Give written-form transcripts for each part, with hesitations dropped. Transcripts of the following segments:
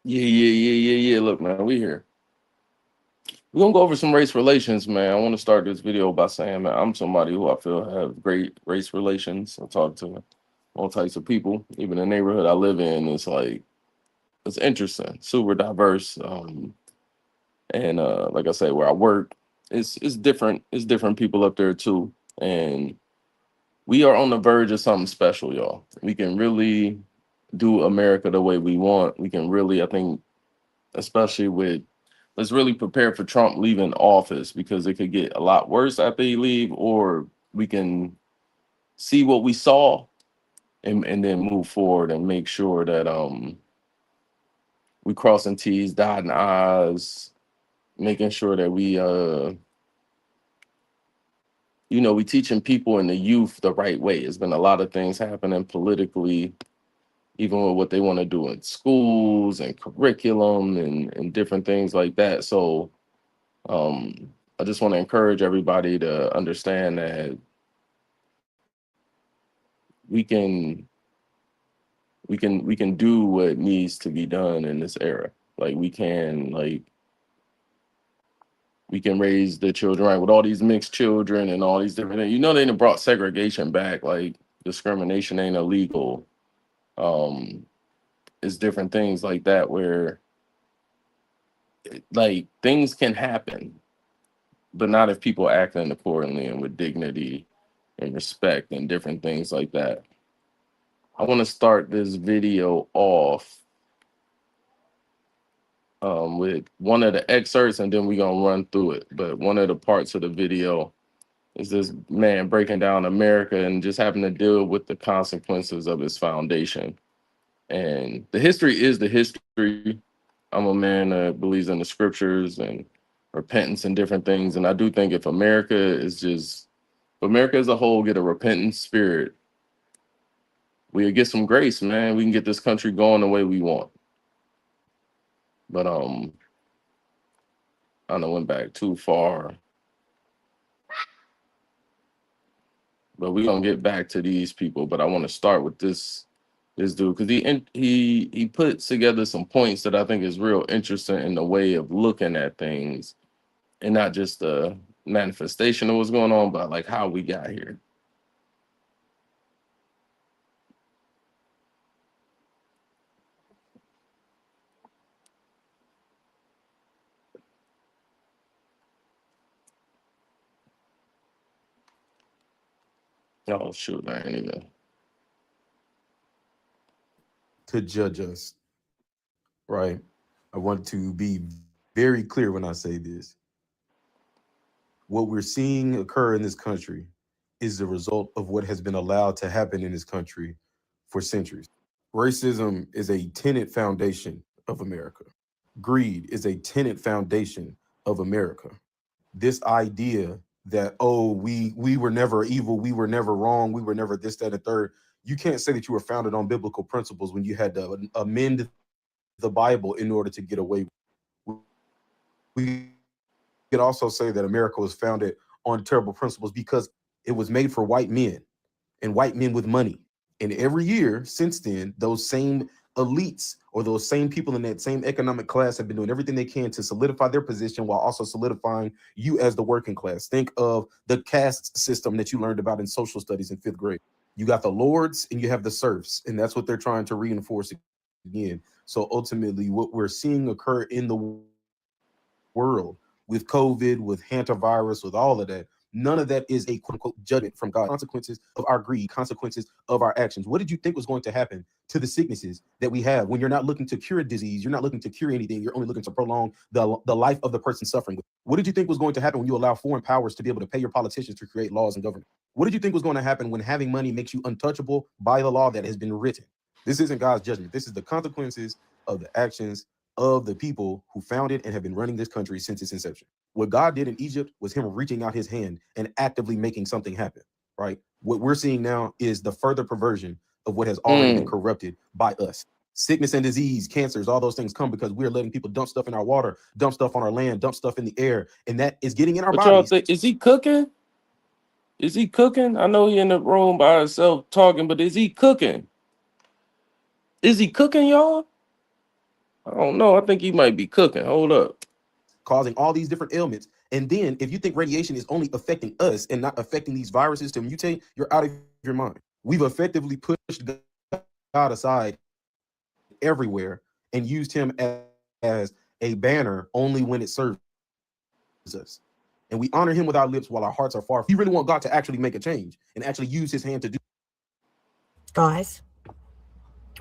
Yeah. Look, man, we here. We're gonna go over some race relations, man. I want to start this video by saying, man, I'm somebody who I feel have great race relations. I talk to all types of people. Even the neighborhood I live in is like it's interesting, super diverse. And like I say, where I work, it's different. It's different people up there too, and we are on the verge of something special, y'all. We can really do America the way we want. We can really, I think, especially with let's really prepare for Trump leaving office because it could get a lot worse after he leave, or we can see what we saw and then move forward and make sure that we crossing T's, dotting I's, making sure that we teaching people and the youth the right way. There's been a lot of things happening politically, even with what they want to do in schools and curriculum and different things like that. So I just want to encourage everybody to understand that we can we can do what needs to be done in this era. Like we can raise the children right with all these mixed children and all these different things. They done brought segregation back. Like discrimination ain't illegal. Um, it's different things like that where like things can happen, but not if people acting accordingly and with dignity and respect and different things like that. I want to start this video off with one of the excerpts and then we're going to run through it. But one of the parts of the video is this man breaking down America and just having to deal with the consequences of its foundation. And the history is the history. I'm a man that believes in the scriptures and repentance and different things. And I do think if America as a whole get a repentant spirit, we'll get some grace, man. We can get this country going the way we want. But I don't know, went back too far. But we're gonna get back to these people. But I want to start with this dude because he put together some points that I think is real interesting in the way of looking at things and not just the manifestation of what's going on, but like how we got here. Oh shoot, I ain't even. To judge us, right? I want to be very clear when I say this. What we're seeing occur in this country is the result of what has been allowed to happen in this country for centuries. Racism is a tenet foundation of America. Greed is a tenet foundation of America. This idea that, oh, we were never evil, we were never wrong, we were never this, that, and third. You can't say that you were founded on biblical principles when you had to amend the Bible in order to get away. We could also say that America was founded on terrible principles because it was made for white men and white men with money. And every year since then, those same elites or those same people in that same economic class have been doing everything they can to solidify their position while also solidifying you as the working class. Think of the caste system that you learned about in social studies in 5th grade. You got the lords and you have the serfs, and that's what they're trying to reinforce again. So ultimately, what we're seeing occur in the world with COVID, with hantavirus, with all of that, none of that is a quote unquote judgment from God. Consequences of our greed, consequences of our actions. What did you think was going to happen to the sicknesses that we have when you're not looking to cure a disease? You're not looking to cure anything. You're only looking to prolong the life of the person suffering. What did you think was going to happen when you allow foreign powers to be able to pay your politicians to create laws and government? What did you think was going to happen when having money makes you untouchable by the law that has been written? This isn't God's judgment. This is the consequences of the actions of the people who founded and have been running this country since its inception. What God did in Egypt was him reaching out his hand and actively making something happen, right? What we're seeing now is the further perversion of what has already been corrupted by us. Sickness and disease, cancers, all those things come because we're letting people dump stuff in our water, dump stuff on our land, dump stuff in the air, and that is getting in our What y'all bodies. think? Is he cooking? Is he cooking? I know he in the room by himself talking, but is he cooking? Is he cooking, y'all? I don't know. I think he might be cooking. Hold up. Causing all these different ailments. And then if you think radiation is only affecting us and not affecting these viruses to mutate, you're out of your mind. We've effectively pushed God aside everywhere and used him as a banner only when it serves us. And we honor him with our lips while our hearts are far. We really want God to actually make a change and actually use his hand to do. Guys,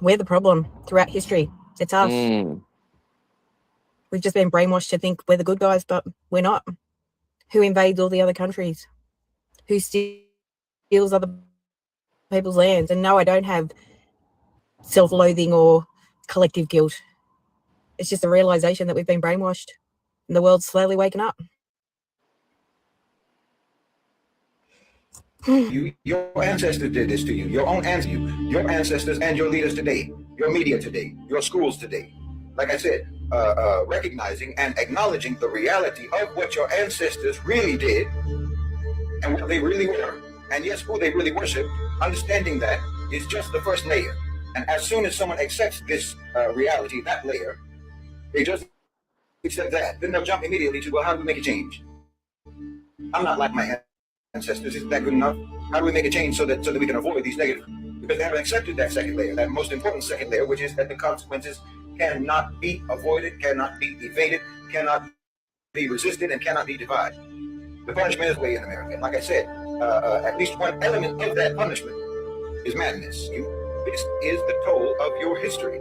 we're the problem throughout history. It's us. We've just been brainwashed to think we're the good guys, but we're not. Who invades all the other countries? Who steals other people's lands? And no, I don't have self-loathing or collective guilt. It's just a realization that we've been brainwashed and the world's slowly waking up. Your ancestors did this to you. Your own ancestors, your ancestors and your leaders today, your media today, your schools today. Like I said, recognizing and acknowledging the reality of what your ancestors really did and what they really were. And yes, who they really worship, understanding that is just the first layer. And as soon as someone accepts this reality, that layer, they just accept that. Then they'll jump immediately to, well, how do we make a change? I'm not like my ancestors. Isn't that good enough? How do we make a change so that we can avoid these negative? Because they haven't accepted that second layer, that most important second layer, which is that the consequences cannot be avoided, cannot be evaded, cannot be resisted, and cannot be divided. The punishment is way in America. Like I said, at least one element of that punishment is madness. This is the toll of your history.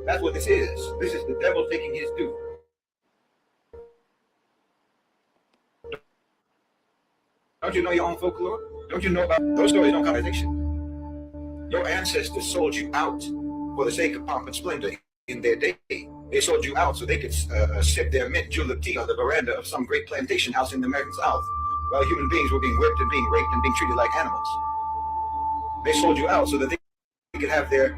That's what this is. This is the devil taking his due. Don't you know your own folklore? Don't you know about those stories? Don't contradiction. Your ancestors sold you out for the sake of pomp and splendor in their day. They sold you out so they could sip their mint julep tea on the veranda of some great plantation house in the American South, while human beings were being whipped and being raped and being treated like animals. They sold you out so that they could have their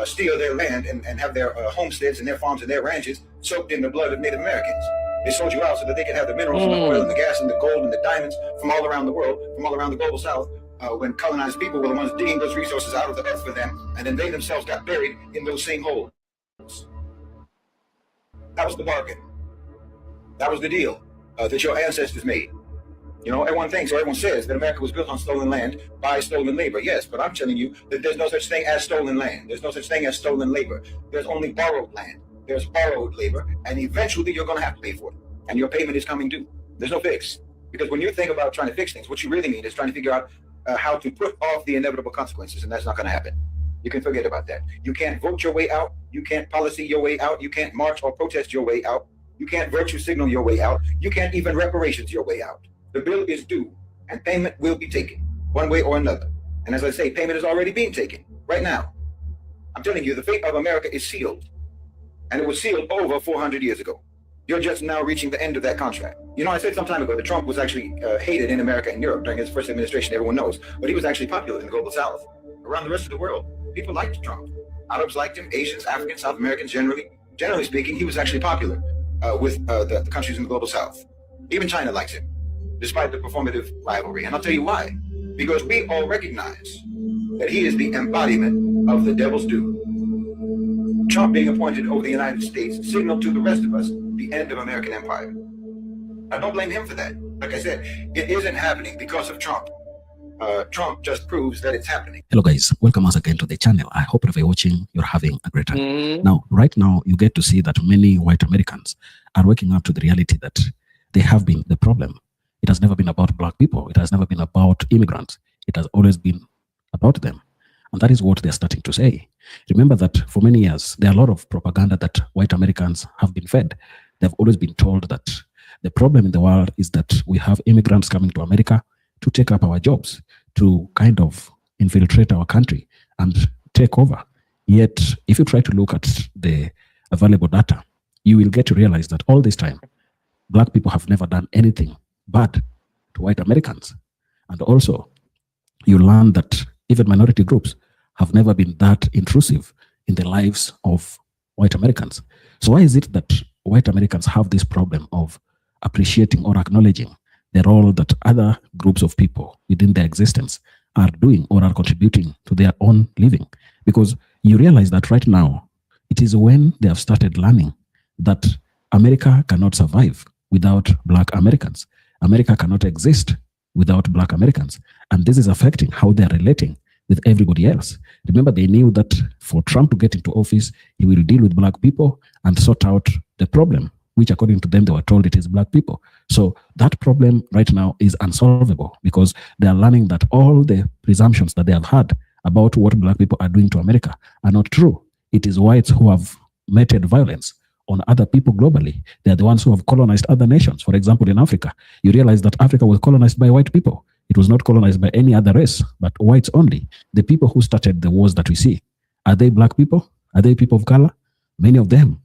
steal their land and have their homesteads and their farms and their ranches soaked in the blood of Native Americans. They sold you out so that they could have the minerals and the oil and the gas and the gold and the diamonds from all around the world, from all around the global South, when colonized people were the ones digging those resources out of the earth for them, and then they themselves got buried in those same holes. That was the bargain. That was the deal that your ancestors made. You know, everyone thinks, or everyone says that America was built on stolen land by stolen labor. Yes, but I'm telling you that there's no such thing as stolen land. There's no such thing as stolen labor. There's only borrowed land. There's borrowed labor, and eventually you're going to have to pay for it. And your payment is coming due. There's no fix. Because when you think about trying to fix things, what you really mean is trying to figure out how to put off the inevitable consequences, and that's not going to happen. You can forget about that. You can't vote your way out. You can't policy your way out. You can't march or protest your way out. You can't virtue signal your way out. You can't even reparations your way out. The bill is due, and payment will be taken one way or another. And as I say, payment is already being taken right now. I'm telling you, the fate of America is sealed, and it was sealed over 400 years ago. You're just now reaching the end of that contract. You know, I said some time ago that Trump was actually hated in America and Europe during his first administration, everyone knows, but he was actually popular in the global South. Around the rest of the world, people liked Trump. Arabs liked him, Asians, Africans, South Americans, generally speaking, he was actually popular with the countries in the global South. Even China likes him, despite the performative rivalry. And I'll tell you why. Because we all recognize that he is the embodiment of the devil's due. Trump being appointed over the United States signaled to the rest of us the end of American empire. I don't blame him for that. Like I said, it isn't happening because of Trump. Trump just proves that it's happening. Hello guys, welcome once again to the channel. I hope if you're watching, you're having a great time. Now, right now, you get to see that many white Americans are waking up to the reality that they have been the problem. It has never been about black people. It has never been about immigrants. It has always been about them. And that is what they're starting to say. Remember that for many years, there are a lot of propaganda that white Americans have been fed. They've always been told that the problem in the world is that we have immigrants coming to America to take up our jobs, to kind of infiltrate our country and take over. Yet, if you try to look at the available data, you will get to realize that all this time, black people have never done anything bad to white Americans. And also, you learn that even minority groups have never been that intrusive in the lives of white Americans. So why is it that white Americans have this problem of appreciating or acknowledging the role that other groups of people within their existence are doing or are contributing to their own living? Because you realize that right now, It is when they have started learning that America cannot survive without Black Americans. America cannot exist without Black Americans. And this is affecting how they're relating with everybody else. Remember, they knew that for Trump to get into office, he will deal with Black people and sort out the problem, which according to them, they were told it is Black people. So that problem right now is unsolvable because they are learning that all the presumptions that they have had about what Black people are doing to America are not true. It is whites who have meted violence on other people globally. They are the ones who have colonized other nations. For example, in Africa, you realize that Africa was colonized by white people. It was not colonized by any other race, but whites only. The people who started the wars that we see, are they Black people? Are they people of color? Many of them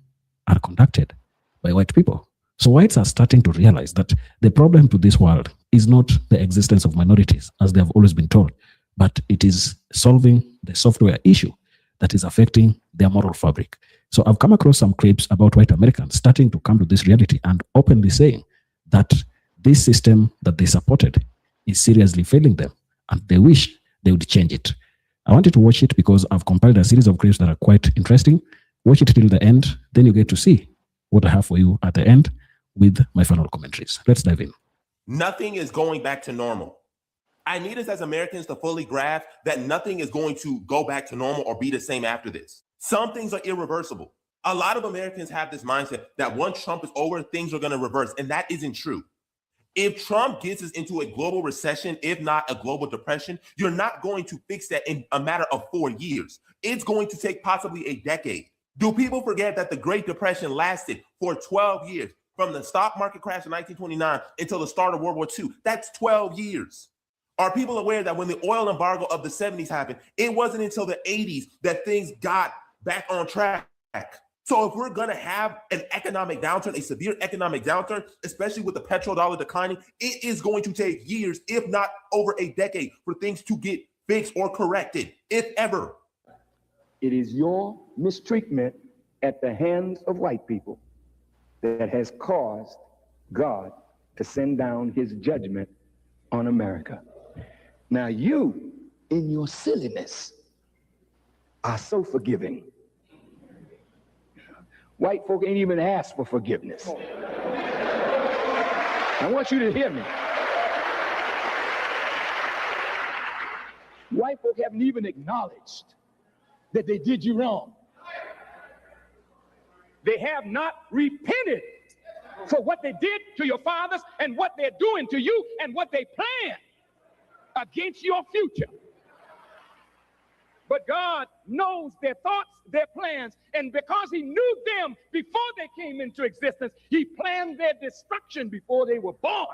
are conducted by white people. So whites are starting to realize that the problem to this world is not the existence of minorities, as they have always been told, but it is solving the software issue that is affecting their moral fabric. So I've come across some clips about white Americans starting to come to this reality and openly saying that this system that they supported is seriously failing them and they wish they would change it. I want you to watch it because I've compiled a series of clips that are quite interesting. Watch it till the end, then you get to see what I have for you at the end with my final commentaries. Let's dive in. Nothing is going back to normal. I need us as Americans to fully grasp that nothing is going to go back to normal or be the same after this. Some things are irreversible. A lot of Americans have this mindset that once Trump is over, things are going to reverse, and that isn't true. If Trump gets us into a global recession, if not a global depression, you're not going to fix that in a matter of 4 years. It's going to take possibly a decade. Do people forget that the Great Depression lasted for 12 years, from the stock market crash in 1929 until the start of World War II? That's 12 years. Are people aware that when the oil embargo of the 70s happened, it wasn't until the 80s that things got back on track? So if we're going to have an economic downturn, a severe economic downturn, especially with the petrodollar declining, it is going to take years, if not over a decade, for things to get fixed or corrected, if ever. It is your mistreatment at the hands of white people that has caused God to send down his judgment on America. Now you, in your silliness, are so forgiving. White folk ain't even asked for forgiveness. I want you to hear me. White folk haven't even acknowledged that they did you wrong. They have not repented for what they did to your fathers and what they're doing to you and what they plan against your future. But God knows their thoughts, their plans, and because he knew them before they came into existence, he planned their destruction before they were born.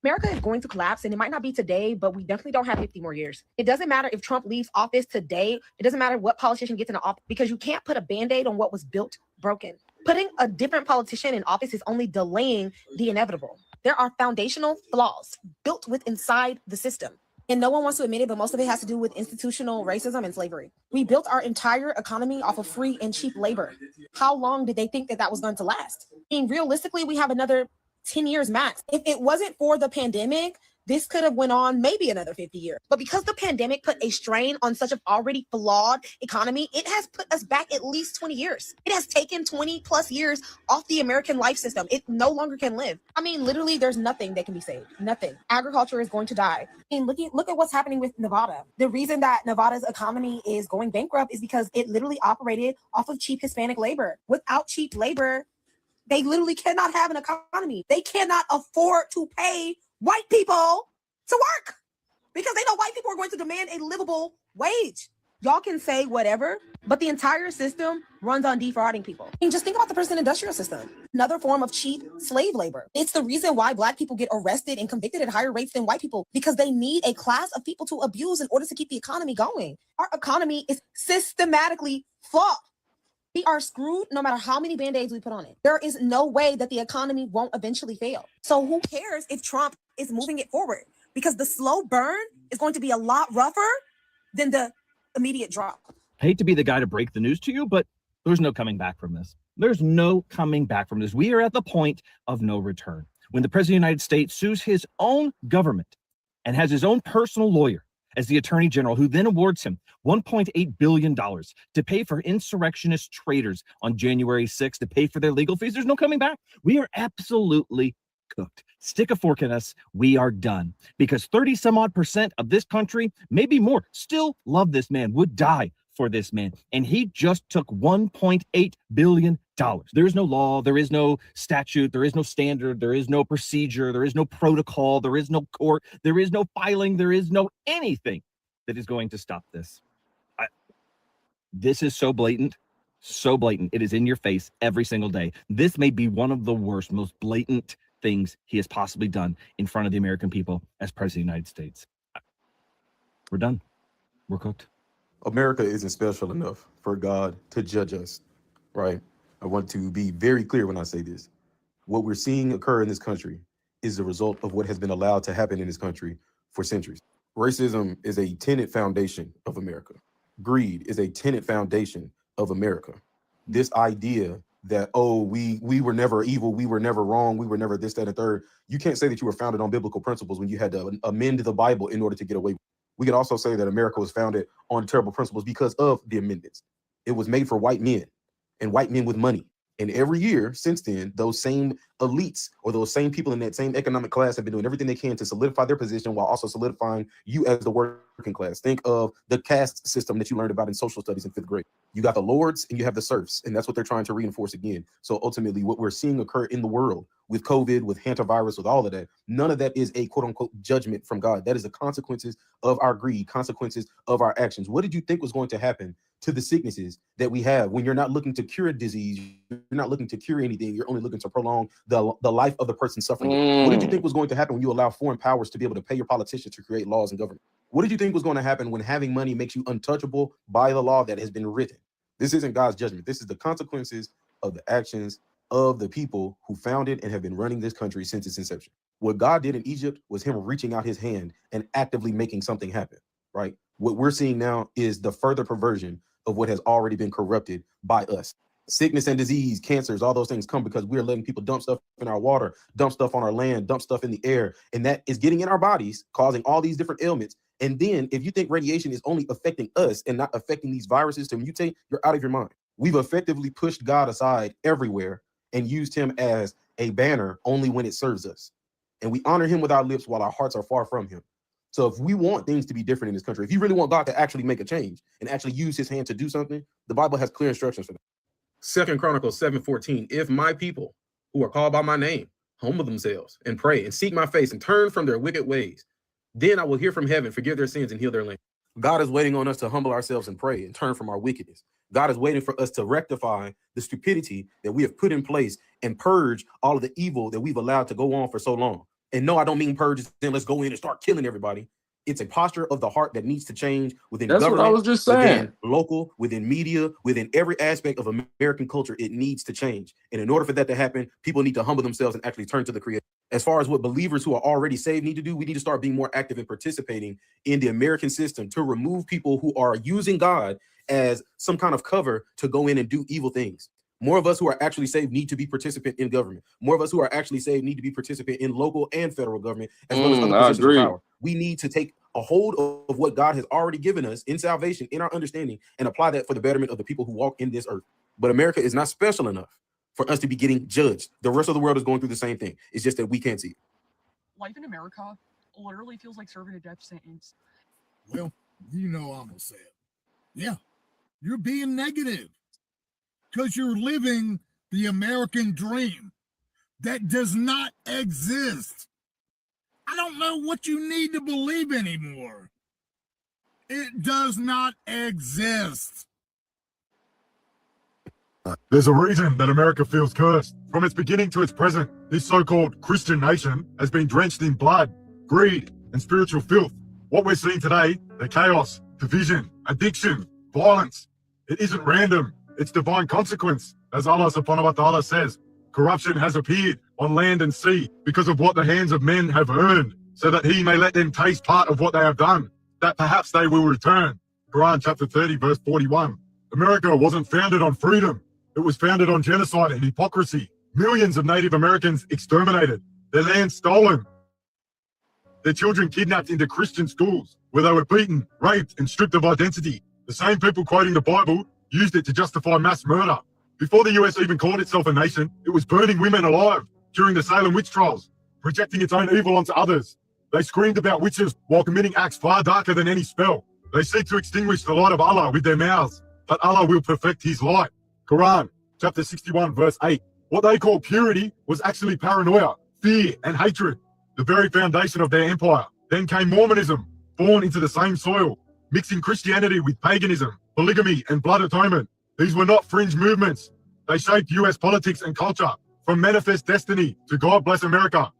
America is going to collapse, and it might not be today, but we definitely don't have 50 more years. It doesn't matter if Trump leaves office today. It doesn't matter what politician gets into office, because you can't put a Band-Aid on what was built broken. Putting a different politician in office is only delaying the inevitable. There are foundational flaws built within inside the system. And no one wants to admit it, but most of it has to do with institutional racism and slavery. We built our entire economy off of free and cheap labor. How long did they think that that was going to last? I mean, realistically, we have another 10 years max. If it wasn't for the pandemic, this could have went on maybe another 50 years. But because the pandemic put a strain on such an already flawed economy, it has put us back at least 20 years. It has taken 20 plus years off the American life system. It no longer can live. I mean, literally, there's nothing that can be saved. Nothing. Agriculture is going to die. I mean, look at what's happening with Nevada. The reason that Nevada's economy is going bankrupt is because it literally operated off of cheap Hispanic labor. Without cheap labor, they literally cannot have an economy. They cannot afford to pay white people to work because they know white people are going to demand a livable wage. Y'all can say whatever, but the entire system runs on defrauding people. I mean, just think about the prison industrial system, another form of cheap slave labor. It's the reason why Black people get arrested and convicted at higher rates than white people, because they need a class of people to abuse in order to keep the economy going. Our economy is systematically flawed. We are screwed no matter how many Band-Aids we put on it. There is no way that the economy won't eventually fail. So who cares if Trump is moving it forward? Because the slow burn is going to be a lot rougher than the immediate drop. I hate to be the guy to break the news to you, but there's no coming back from this. There's no coming back from this. We are at the point of no return. When the president of the United States sues his own government and has his own personal lawyer as the attorney general, who then awards him $1.8 billion to pay for insurrectionist traitors on January 6th, to pay for their legal fees. There's no coming back. We are absolutely cooked. Stick a fork in us. We are done, because 30 some odd % of this country, maybe more, still love this man, would die for this man. And he just took $1.8 billion. There is no law. There is no statute. There is no standard. There is no procedure. There is no protocol. There is no court. There is no filing. There is no anything that is going to stop this. This is so blatant. So blatant. It is in your face every single day. This may be one of the worst, most blatant things he has possibly done in front of the American people as president of the United States. We're done. We're cooked. America isn't special enough for God to judge us, right? I want to be very clear when I say this. What we're seeing occur in this country is the result of what has been allowed to happen in this country for centuries. Racism is a tenet foundation of America. Greed is a tenet foundation of America. This idea that, oh, we were never evil, we were never wrong, we were never this, that, and third. You can't say that you were founded on biblical principles when you had to amend the Bible in order to get away. We could also say that America was founded on terrible principles because of the amendments. It was made for white men and white men with money. And every year since then, those same elites or those same people in that same economic class have been doing everything they can to solidify their position while also solidifying you as the working class. Think of the caste system that you learned about in social studies in 5th grade. You got the lords and you have the serfs, and that's what they're trying to reinforce again. So ultimately, what we're seeing occur in the world with COVID, with hantavirus, with all of that, none of that is a quote unquote judgment from God. That is the consequences of our greed, consequences of our actions. What did you think was going to happen to the sicknesses that we have when you're not looking to cure a disease? You're not looking to cure anything. You're only looking to prolong the life of the person suffering. What did you think was going to happen when you allow foreign powers to be able to pay your politicians to create laws and government? What did you think was going to happen when having money makes you untouchable by the law that has been written? This isn't God's judgment. This is the consequences of the actions of the people who founded and have been running this country since its inception. What God did in Egypt was him reaching out his hand and actively making something happen, right? What we're seeing now is the further perversion of what has already been corrupted by us. Sickness and disease, cancers, all those things come because we're letting people dump stuff in our water, dump stuff on our land, dump stuff in the air, and that is getting in our bodies, causing all these different ailments. And then if you think radiation is only affecting us and not affecting these viruses to mutate, you're out of your mind. We've effectively pushed God aside everywhere and used him as a banner only when it serves us. And we honor him with our lips while our hearts are far from him. So if we want things to be different in this country, if you really want God to actually make a change and actually use his hand to do something, the Bible has clear instructions for that. 2 Chronicles 7:14, if my people who are called by my name humble themselves and pray and seek my face and turn from their wicked ways, then I will hear from heaven, forgive their sins and heal their land. God is waiting on us to humble ourselves and pray and turn from our wickedness. God is waiting for us to rectify the stupidity that we have put in place and purge all of the evil that we've allowed to go on for so long. And no, I don't mean purge, then let's go in and start killing everybody. It's a posture of the heart that needs to change within government, what I was just saying. within local, within media, within every aspect of American culture. It needs to change. And in order for that to happen, people need to humble themselves and actually turn to the Creator. As far as what believers who are already saved need to do, we need to start being more active and participating in the American system to remove people who are using God as some kind of cover to go in and do evil things. More of us who are actually saved need to be participant in government. More of us who are actually saved need to be participant in local and federal government, as well as other positions of power. We need to take a hold of what God has already given us in salvation, in our understanding, and apply that for the betterment of the people who walk in this earth. But America is not special enough for us to be getting judged. The rest of the world is going through the same thing. It's just that we can't see it. Life in America literally feels like serving a death sentence. Well, you know I'm gonna say it. Yeah, you're being negative because you're living the American dream that does not exist. I don't know what you need to believe anymore. It does not exist. There's a reason that America feels cursed. From its beginning to its present, this so-called Christian nation has been drenched in blood, greed, and spiritual filth. What we're seeing today, the chaos, division, addiction, violence, it isn't random. It's divine consequence. As Allah subhanahu wa ta'ala says, corruption has appeared on land and sea because of what the hands of men have earned, so that he may let them taste part of what they have done, that perhaps they will return. Quran chapter 30, verse 41. America wasn't founded on freedom. It was founded on genocide and hypocrisy. Millions of Native Americans exterminated, their land stolen, their children kidnapped into Christian schools, where they were beaten, raped, and stripped of identity. The same people quoting the Bible used it to justify mass murder. Before the US even called itself a nation, it was burning women alive during the Salem witch trials, projecting its own evil onto others. They screamed about witches while committing acts far darker than any spell. They seek to extinguish the light of Allah with their mouths, but Allah will perfect his light. Quran, chapter 61, verse 8. What they call purity was actually paranoia, fear, and hatred, the very foundation of their empire. Then came Mormonism, born into the same soil, mixing Christianity with paganism, polygamy, and blood atonement. These were not fringe movements. They shaped US politics and culture, from manifest destiny to God bless America.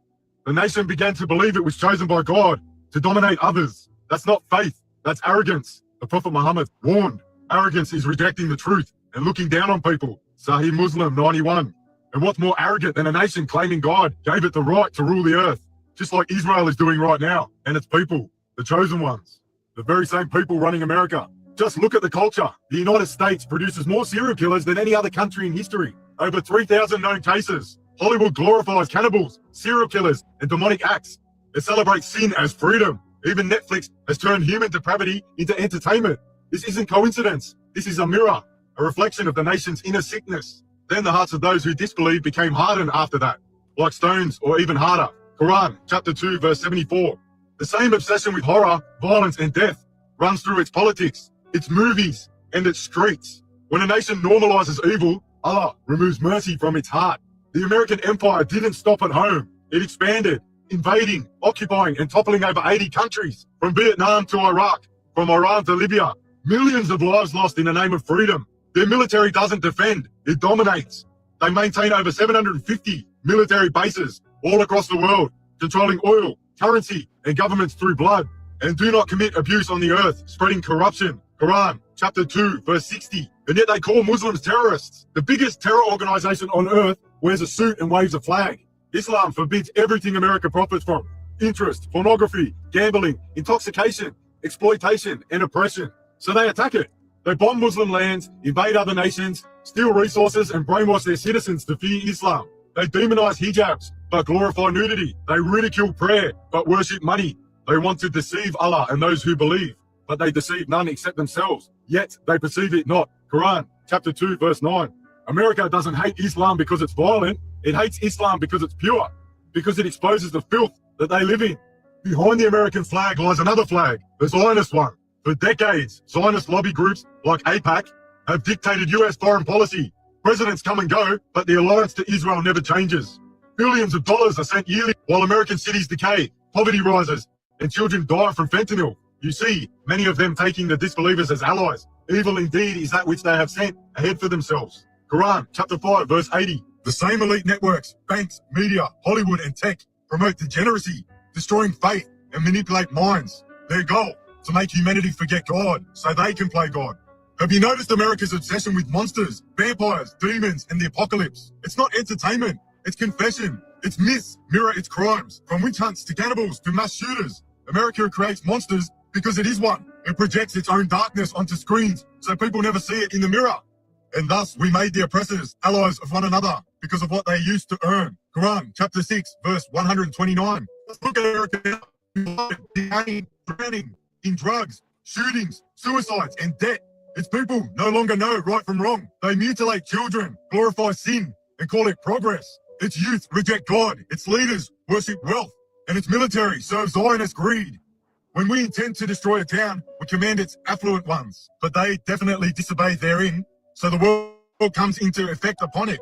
The nation began to believe it was chosen by God to dominate others. That's not faith, that's arrogance. The Prophet Muhammad warned, arrogance is rejecting the truth and looking down on people. Sahih Muslim 91. And what's more arrogant than a nation claiming God gave it the right to rule the earth, just like Israel is doing right now, and its people, the chosen ones, the very same people running America. Just look at the culture. The United States produces more serial killers than any other country in history. Over 3,000 known cases. Hollywood glorifies cannibals, serial killers, and demonic acts. It celebrates sin as freedom. Even Netflix has turned human depravity into entertainment. This isn't coincidence. This is a mirror, a reflection of the nation's inner sickness. Then the hearts of those who disbelieved became hardened after that, like stones or even harder. Quran, chapter 2, verse 74. The same obsession with horror, violence, and death runs through its politics, its movies, and its streets. When a nation normalizes evil, Allah removes mercy from its heart. The American empire didn't stop at home. It expanded, invading, occupying, and toppling over 80 countries, from Vietnam to Iraq, from Iran to Libya. Millions of lives lost in the name of freedom. Their military doesn't defend, it dominates. They maintain over 750 military bases all across the world, controlling oil, currency, and governments through blood, and do not commit abuse on the earth, spreading corruption. Quran, chapter 2, verse 60. And yet they call Muslims terrorists. The biggest terror organization on earth wears a suit and waves a flag. Islam forbids everything America profits from: interest, pornography, gambling, intoxication, exploitation, and oppression. So they attack it. They bomb Muslim lands, invade other nations, steal resources, and brainwash their citizens to fear Islam. They demonize hijabs, but glorify nudity. They ridicule prayer, but worship money. They want to deceive Allah and those who believe, but they deceive none except themselves. Yet they perceive it not. Quran, chapter 2, verse 9. America doesn't hate Islam because it's violent. It hates Islam because it's pure, because it exposes the filth that they live in. Behind the American flag lies another flag, the Zionist one. For decades, Zionist lobby groups like AIPAC have dictated US foreign policy. Presidents come and go, but the alliance to Israel never changes. Billions of dollars are sent yearly while American cities decay, poverty rises, and children die from fentanyl. You see, many of them taking the disbelievers as allies. Evil indeed is that which they have sent ahead for themselves. Quran, chapter 5, verse 80. The same elite networks, banks, media, Hollywood, and tech promote degeneracy, destroying faith, and manipulate minds. Their goal, to make humanity forget God so they can play God. Have you noticed America's obsession with monsters, vampires, demons, and the apocalypse? It's not entertainment, it's confession. Its myths mirror its crimes, from witch hunts to cannibals to mass shooters. America creates monsters because it is one. It projects its own darkness onto screens so people never see it in the mirror. And thus we made the oppressors allies of one another because of what they used to earn. Quran, chapter 6, verse 129. Let's look at America now. Drowning in drugs, shootings, suicides, and debt. Its people no longer know right from wrong. They mutilate children, glorify sin, and call it progress. Its youth reject God, its leaders worship wealth, and its military serves Zionist greed. When we intend to destroy a town, we command its affluent ones, but they definitely disobey therein, so the world comes into effect upon it,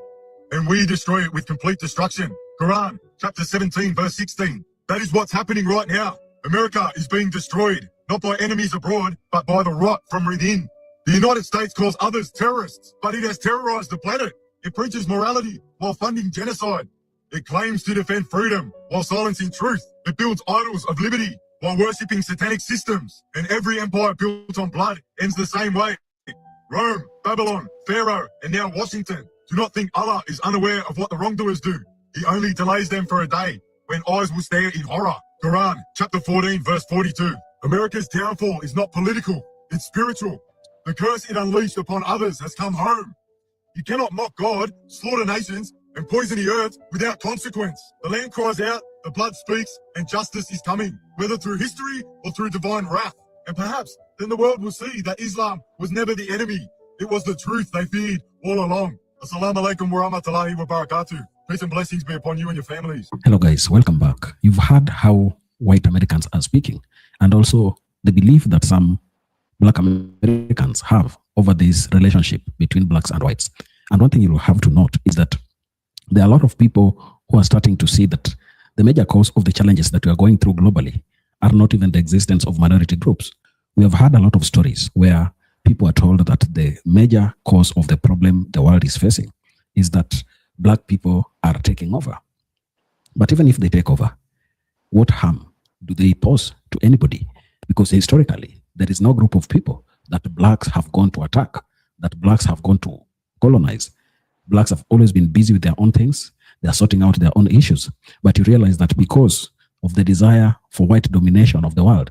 and we destroy it with complete destruction. Quran, chapter 17, verse 16. That is what's happening right now. America is being destroyed, not by enemies abroad, but by the rot from within. The United States calls others terrorists, but it has terrorized the planet. It preaches morality while funding genocide. It claims to defend freedom while silencing truth. It builds idols of liberty while worshipping satanic systems. And every empire built on blood ends the same way. Rome, Babylon, Pharaoh, and now Washington. Do not think Allah is unaware of what the wrongdoers do. He only delays them for a day when eyes will stare in horror. Quran, chapter 14, verse 42. America's downfall is not political, it's spiritual. The curse it unleashed upon others has come home. You cannot mock God, slaughter nations, and poison the earth without consequence. The land cries out, the blood speaks and justice is coming, whether through history or through divine wrath. And perhaps then the world will see that Islam was never the enemy. It was the truth they feared all along. Assalamu alaikum wa rahmatullahi wa barakatuh. Peace and blessings be upon you and your families. Hello guys, welcome back. You've heard how white Americans are speaking, and also the belief that some black Americans have over this relationship between blacks and whites. And one thing you will have to note is that there are a lot of people who are starting to see that the major cause of the challenges that we are going through globally are not even the existence of minority groups. We have had a lot of stories where people are told that the major cause of the problem the world is facing is that black people are taking over. But even if they take over, what harm do they pose to anybody? Because historically, there is no group of people that blacks have gone to attack, that blacks have gone to colonize. Blacks have always been busy with their own things. They are sorting out their own issues. But you realize that because of the desire for white domination of the world,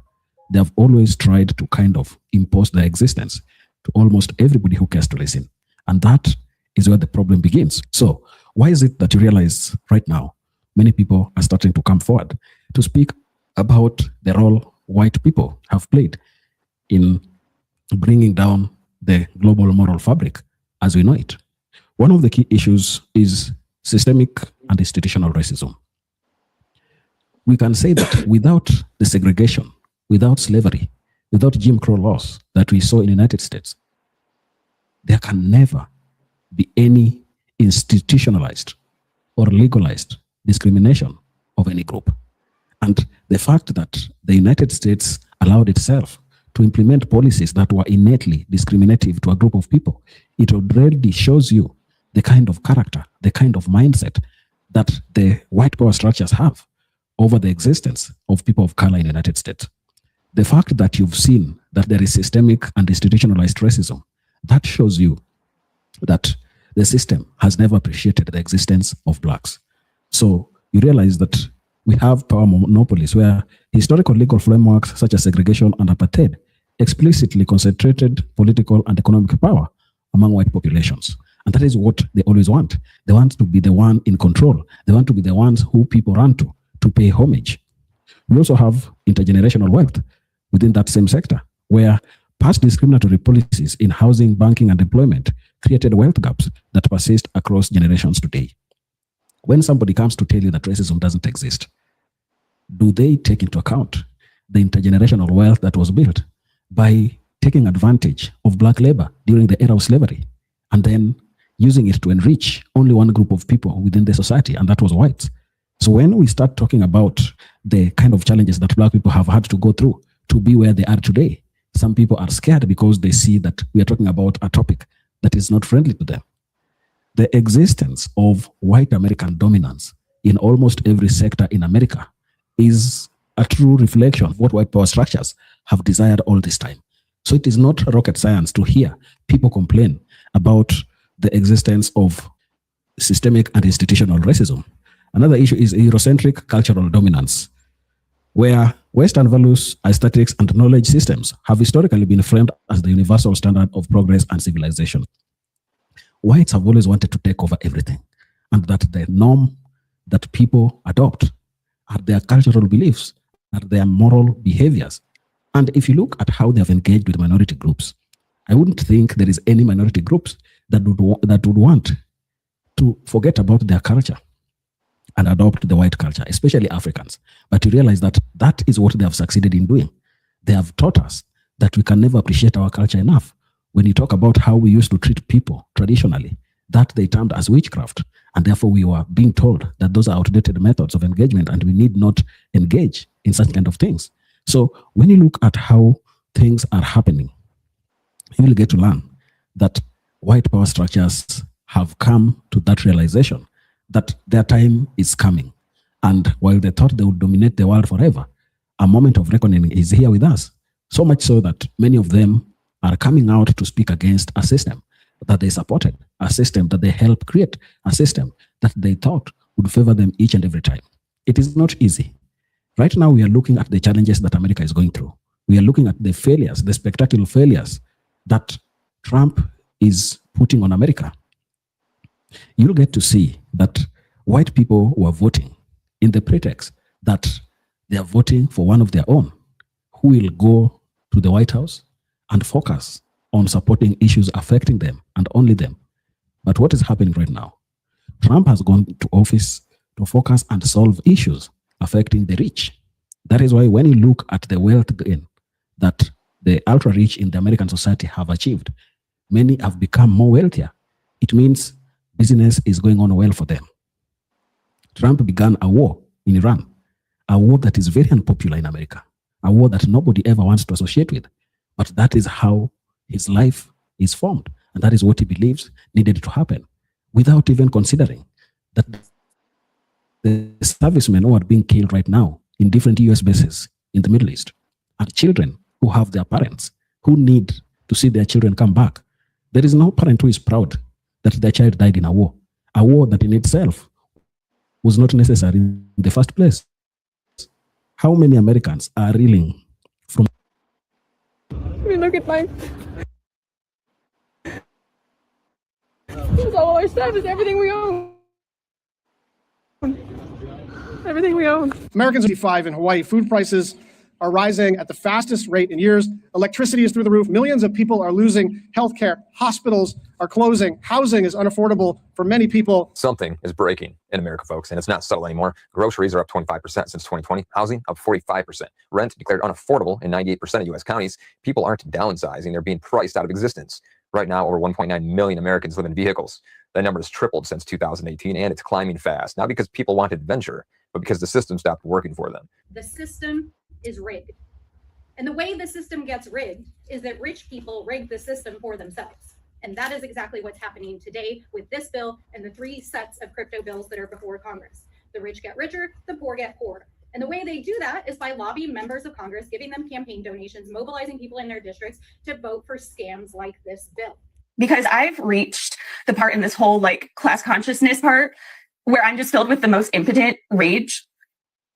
they have always tried to kind of impose their existence to almost everybody who cares to listen. And that is where the problem begins. So why is it that you realize right now many people are starting to come forward to speak about the role white people have played in bringing down the global moral fabric as we know it? One of the key issues is systemic and institutional racism. We can say that without the segregation, without slavery, without Jim Crow laws that we saw in the United States, there can never be any institutionalized or legalized discrimination of any group. And the fact that the United States allowed itself to implement policies that were innately discriminative to a group of people, it already shows you the kind of character, the kind of mindset that the white power structures have over the existence of people of color in the United States. The fact that you've seen that there is systemic and institutionalized racism, that shows you that the system has never appreciated the existence of blacks. So you realize that we have power monopolies where historical legal frameworks such as segregation and apartheid explicitly concentrated political and economic power among white populations. And that is what they always want. They want to be the one in control. They want to be the ones who people run to pay homage. We also have intergenerational wealth within that same sector, where past discriminatory policies in housing, banking, and employment created wealth gaps that persist across generations today. When somebody comes to tell you that racism doesn't exist, do they take into account the intergenerational wealth that was built by taking advantage of black labor during the era of slavery and then using it to enrich only one group of people within the society, and that was whites? So when we start talking about the kind of challenges that black people have had to go through to be where they are today, some people are scared because they see that we are talking about a topic that is not friendly to them. The existence of white American dominance in almost every sector in America is a true reflection of what white power structures have desired all this time. So it is not rocket science to hear people complain about the existence of systemic and institutional racism. Another issue is Eurocentric cultural dominance, where Western values, aesthetics, and knowledge systems have historically been framed as the universal standard of progress and civilization. Whites have always wanted to take over everything, and that the norm that people adopt are their cultural beliefs, are their moral behaviors. And if you look at how they have engaged with minority groups, I wouldn't think there is any minority groups that would want to forget about their culture and adopt the white culture, especially Africans. But you realize that that is what they have succeeded in doing. They have taught us that we can never appreciate our culture enough. When you talk about how we used to treat people traditionally, that they termed as witchcraft, and therefore we were being told that those are outdated methods of engagement and we need not engage in such kind of things. So when you look at how things are happening, you will get to learn that white power structures have come to that realization that their time is coming. And while they thought they would dominate the world forever, a moment of reckoning is here with us. So much so that many of them are coming out to speak against a system that they supported, a system that they helped create, a system that they thought would favor them each and every time. It is not easy. Right now, we are looking at the challenges that America is going through. We are looking at the failures, the spectacular failures that Trump is putting on America. You'll get to see that white people who are voting in the pretext that they are voting for one of their own who will go to the White House and focus on supporting issues affecting them and only them. But what is happening right now? Trump has gone to office to focus and solve issues affecting the rich. That is why when you look at the wealth gain that the ultra-rich in the American society have achieved, many have become more wealthier. It means business is going on well for them. Trump began a war in Iran, a war that is very unpopular in America, a war that nobody ever wants to associate with. But that is how his life is formed. And that is what he believes needed to happen, without even considering that the servicemen who are being killed right now in different US bases in the Middle East are children who have their parents, who need to see their children come back. There is no parent who is proud that their child died in a war that in itself was not necessary in the first place. How many Americans are reeling from... I mean, look at my... All our stuff is everything we own. Everything we own. Americans 55 in Hawaii, food prices are rising at the fastest rate in years. Electricity is through the roof. Millions of people are losing healthcare. Hospitals are closing. Housing is unaffordable for many people. Something is breaking in America, folks, and it's not subtle anymore. Groceries are up 25% since 2020. Housing up 45%. Rent declared unaffordable in 98% of U.S. counties. People aren't downsizing. They're being priced out of existence. Right now, over 1.9 million Americans live in vehicles. That number has tripled since 2018, and it's climbing fast. Not because people want adventure, but because the system stopped working for them. The system is rigged. And the way the system gets rigged is that rich people rig the system for themselves. And that is exactly what's happening today with this bill and the 3 sets of crypto bills that are before Congress. The rich get richer, the poor get poorer. And the way they do that is by lobbying members of Congress, giving them campaign donations, mobilizing people in their districts to vote for scams like this bill. Because I've reached the part in this whole like class consciousness part where I'm just filled with the most impotent rage.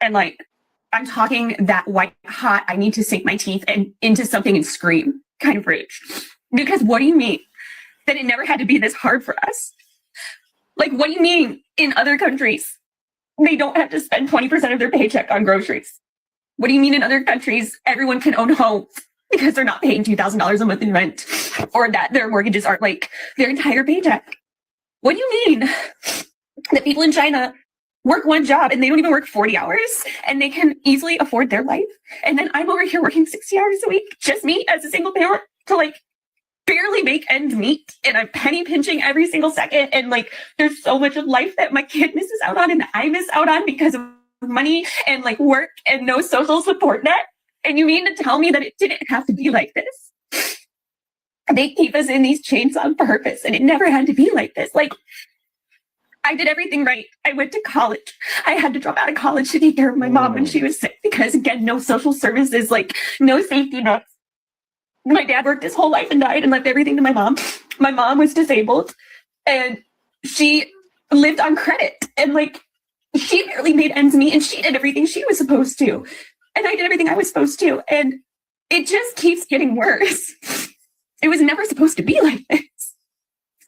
And like, I'm talking that white hot, I need to sink my teeth and into something and scream kind of rage. Because what do you mean that it never had to be this hard for us? Like, what do you mean in other countries, they don't have to spend 20% of their paycheck on groceries? What do you mean in other countries, everyone can own homes because they're not paying $2,000 a month in rent, or that their mortgages aren't like their entire paycheck? What do you mean that people in China work one job and they don't even work 40 hours and they can easily afford their life? And then I'm over here working 60 hours a week, just me as a single parent, to like barely make ends meet, and I'm penny pinching every single second, and like there's so much of life that my kid misses out on and I miss out on because of money and like work and no social support net. And you mean to tell me that it didn't have to be like this? They keep us in these chains on purpose, and it never had to be like this. Like, I did everything right. I went to college. I had to drop out of college to take care of my mom when she was sick because, again, no social services, like no safety nets. My dad worked his whole life and died and left everything to my mom. My mom was disabled and she lived on credit, and like she barely made ends meet, and she did everything she was supposed to. And I did everything I was supposed to. And it just keeps getting worse. It was never supposed to be like this.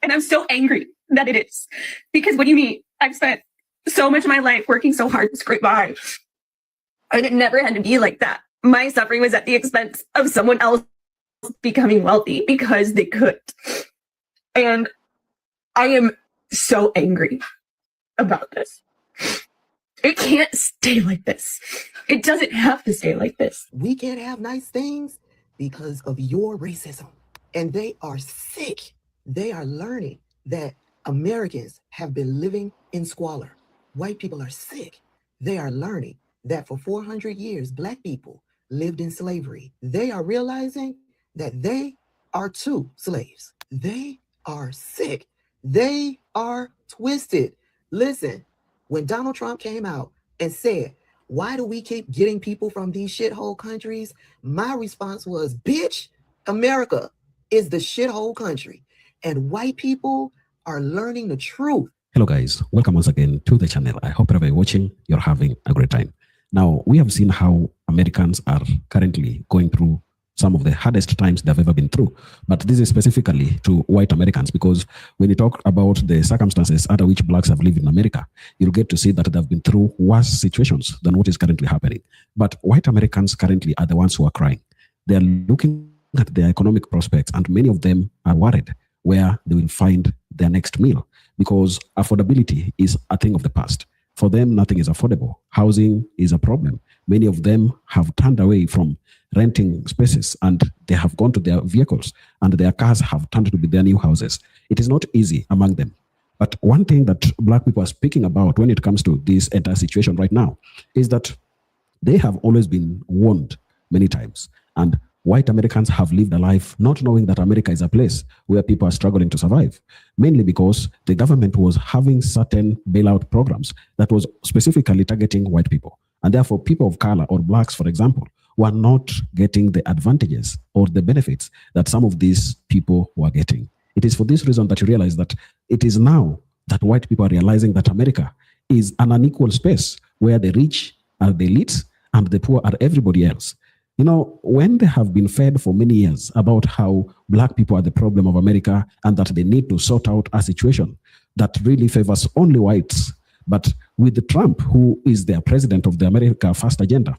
And I'm so angry that it is. Because what do you mean? I've spent so much of my life working so hard to scrape by. And it never had to be like that. My suffering was at the expense of someone else becoming wealthy because they could. And I am so angry about this. It can't stay like this. It doesn't have to stay like this. We can't have nice things because of your racism. And they are sick. They are learning that Americans have been living in squalor. White people are sick. They are learning that for 400 years, Black people lived in slavery. They are realizing that they are too slaves. They are sick. They are twisted. Listen, when Donald Trump came out and said, why do we keep getting people from these shithole countries? My response was, bitch, America is the shithole country. And white people are learning the truth. Hello guys, welcome once again to the channel. I hope wherever you're watching, you're having a great time. Now, we have seen how Americans are currently going through some of the hardest times they've ever been through. But this is specifically to white Americans, because when you talk about the circumstances under which blacks have lived in America, you'll get to see that they've been through worse situations than what is currently happening. But white Americans currently are the ones who are crying. They are looking at their economic prospects, and many of them are worried where they will find their next meal, because affordability is a thing of the past. For them, nothing is affordable. Housing is a problem. Many of them have turned away from renting spaces, and they have gone to their vehicles, and their cars have turned to be their new houses. It is not easy among them. But one thing that black people are speaking about when it comes to this entire situation right now is that they have always been warned many times. And white Americans have lived a life not knowing that America is a place where people are struggling to survive, mainly because the government was having certain bailout programs that was specifically targeting white people. And therefore, people of color or blacks, for example, were not getting the advantages or the benefits that some of these people were getting. It is for this reason that you realize that it is now that white people are realizing that America is an unequal space where the rich are the elites and the poor are everybody else. You know, when they have been fed for many years about how black people are the problem of America and that they need to sort out a situation that really favors only whites, but with Trump, who is their president of the America First agenda,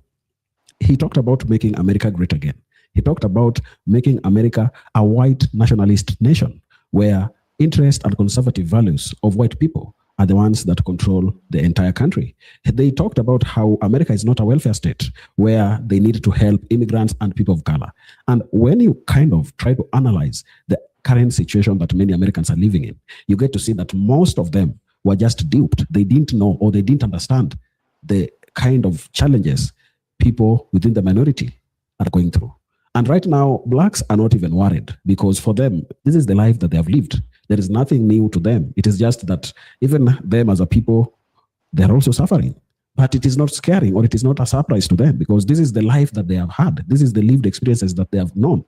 he talked about making America great again. He talked about making America a white nationalist nation where interest and conservative values of white people are the ones that control the entire country. They talked about how America is not a welfare state where they need to help immigrants and people of color. And when you kind of try to analyze the current situation that many Americans are living in, you get to see that most of them were just duped. They didn't know or they didn't understand the kind of challenges people within the minority are going through. And right now, blacks are not even worried because for them, this is the life that they have lived. There is nothing new to them. It is just that even them as a people, they're also suffering. But it is not scaring or it is not a surprise to them because this is the life that they have had. This is the lived experiences that they have known.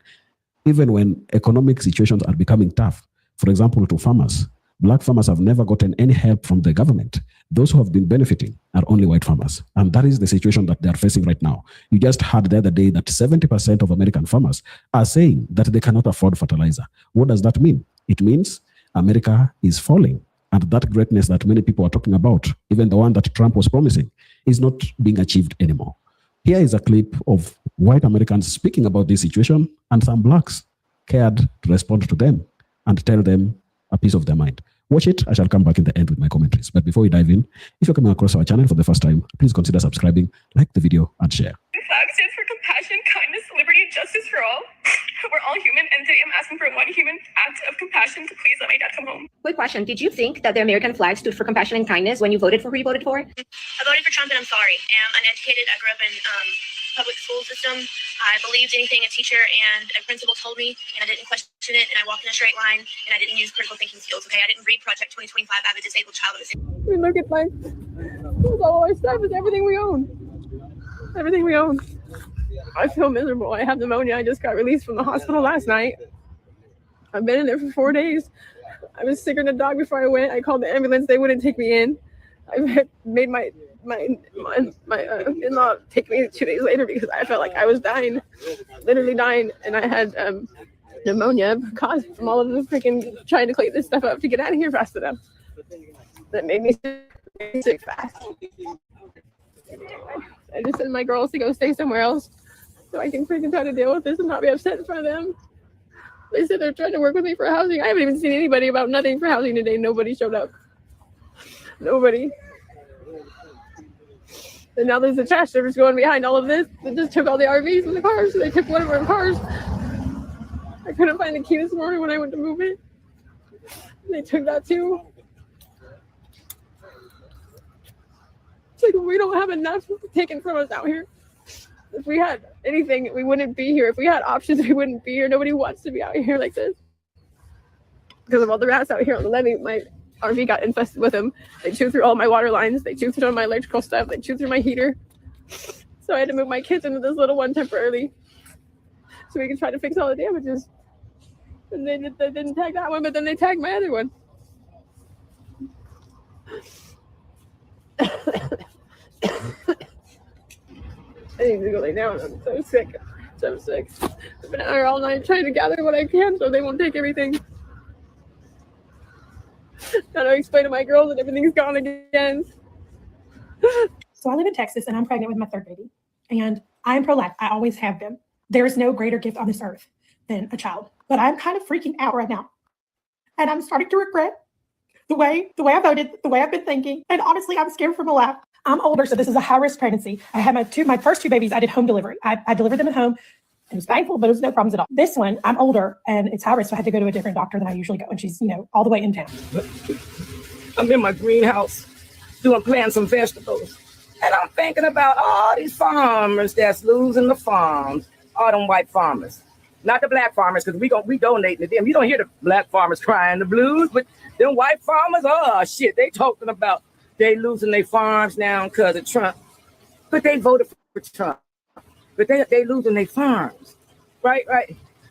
Even when economic situations are becoming tough, for example, to farmers, black farmers have never gotten any help from the government. Those who have been benefiting are only white farmers. And that is the situation that they are facing right now. You just heard the other day that 70% of American farmers are saying that they cannot afford fertilizer. What does that mean? It means America is falling. And that greatness that many people are talking about, even the one that Trump was promising, is not being achieved anymore. Here is a clip of white Americans speaking about this situation, and some blacks cared to respond to them and tell them a piece of their mind. Watch it. I shall come back in the end with my commentaries. But before we dive in, if you're coming across our channel for the first time, please consider subscribing, like the video, and share. FLAG stands for compassion, kindness, liberty, and justice for all. We're all human, and today I'm asking for one human act of compassion to please let my dad come home. Quick question. Did you think that the American flag stood for compassion and kindness when you voted for who you voted for? I voted for Trump, and I'm sorry. I'm uneducated. I grew up in public school system. I believed anything a teacher and a principal told me, and I didn't question it, and I walked in a straight line, and I didn't use critical thinking skills, okay? I didn't read Project 2025. I have a disabled child. We look at all our stuff is everything we own. Everything we own. I feel miserable. I have pneumonia. I just got released from the hospital last night. I've been in there for 4 days. I was sicker than a dog before I went. I called the ambulance. They wouldn't take me in. I made my in-law take me 2 days later because I felt like I was dying, literally dying, and I had pneumonia caused from all of the freaking trying to clean this stuff up to get out of here fast enough. That made me sick fast. I just sent my girls to go stay somewhere else so I can freaking try to deal with this and not be upset in front of them. They said they're trying to work with me for housing. I haven't even seen anybody about nothing for housing today. Nobody showed up. Nobody. And now there's a trash service going behind all of this. They just took all the RVs and the cars. They took one of our cars. I couldn't find the key this morning when I went to move it. They took that too. It's like we don't have enough taken from us out here. If we had anything, we wouldn't be here. If we had options, we wouldn't be here. Nobody wants to be out here like this. Because of all the rats out here on the levee, my RV got infested with them. They chewed through all my water lines. They chewed through all my electrical stuff. They chewed through my heater. So I had to move my kids into this little one temporarily so we can try to fix all the damages. And they didn't tag that one, but then they tagged my other one. I need to go lay down. I'm so sick. So sick. I've been out here all night trying to gather what I can so they won't take everything. Gotta explain to my girls that everything's gone again. So I live in Texas and I'm pregnant with my third baby. And I'm pro-life. I always have been. There is no greater gift on this earth than a child. But I'm kind of freaking out right now. And I'm starting to regret the way I voted, the way I've been thinking. And honestly, I'm scared for my life. I'm older, so this is a high-risk pregnancy. I had my first two babies, I did home delivery. I delivered them at home. It was painful, but it was no problems at all. This one, I'm older and it's high risk, so I had to go to a different doctor than I usually go. And she's, all the way in town. I'm in my greenhouse planting some vegetables. And I'm thinking about all these farmers that's losing the farms, all them white farmers. Not the black farmers, because we donating to them. You don't hear the black farmers crying the blues, but them white farmers, oh shit, they talking about they losing their farms now because of Trump. But they voted for Trump. But they losing their farms. Right.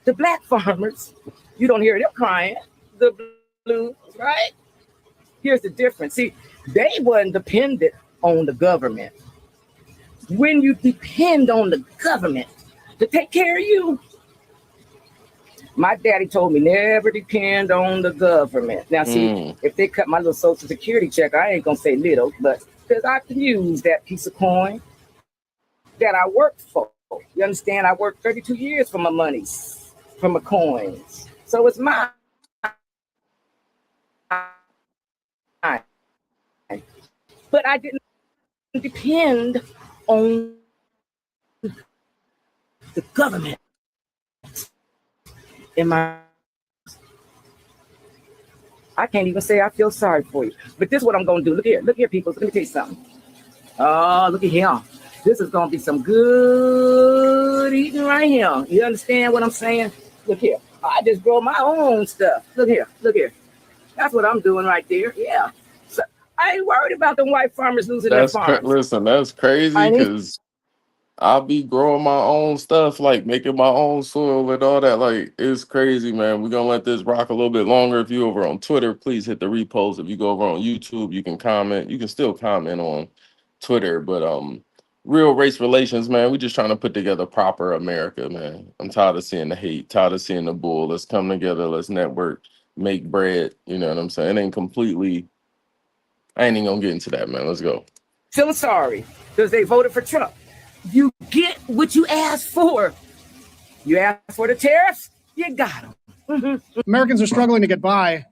The black farmers, you don't hear them crying the blues, right? Here's the difference. See, they wasn't dependent on the government. When you depend on the government to take care of you, my daddy told me never depend on the government. Now, see, if they cut my little Social Security check, I ain't gonna say little, but because I can use that piece of coin that I worked for. You understand? I worked 32 years for my monies, for my coins. So it's mine. But I didn't depend on the government. I can't even say I feel sorry for you. But this is what I'm going to do. Look here, people. Let me tell you something. Oh, look at here. This is going to be some good eating right here. You understand what I'm saying? Look here. I just grow my own stuff. Look here. That's what I'm doing right there. Yeah. So I ain't worried about the white farmers losing their farms. Listen, that's crazy because I'll be growing my own stuff, like making my own soil and all that. Like, it's crazy, man. We're going to let this rock a little bit longer. If you're over on Twitter, please hit the repost. If you go over on YouTube, you can comment. You can still comment on Twitter. But real race relations, man, we just trying to put together proper America, man. I'm tired of seeing the hate, tired of seeing the bull. Let's come together. Let's network, make bread. You know what I'm saying? It ain't completely... I ain't even going to get into that, man. Let's go. Feeling sorry because they voted for Trump. You get what you asked for. You asked for the tariffs, you got them. Americans are struggling to get by.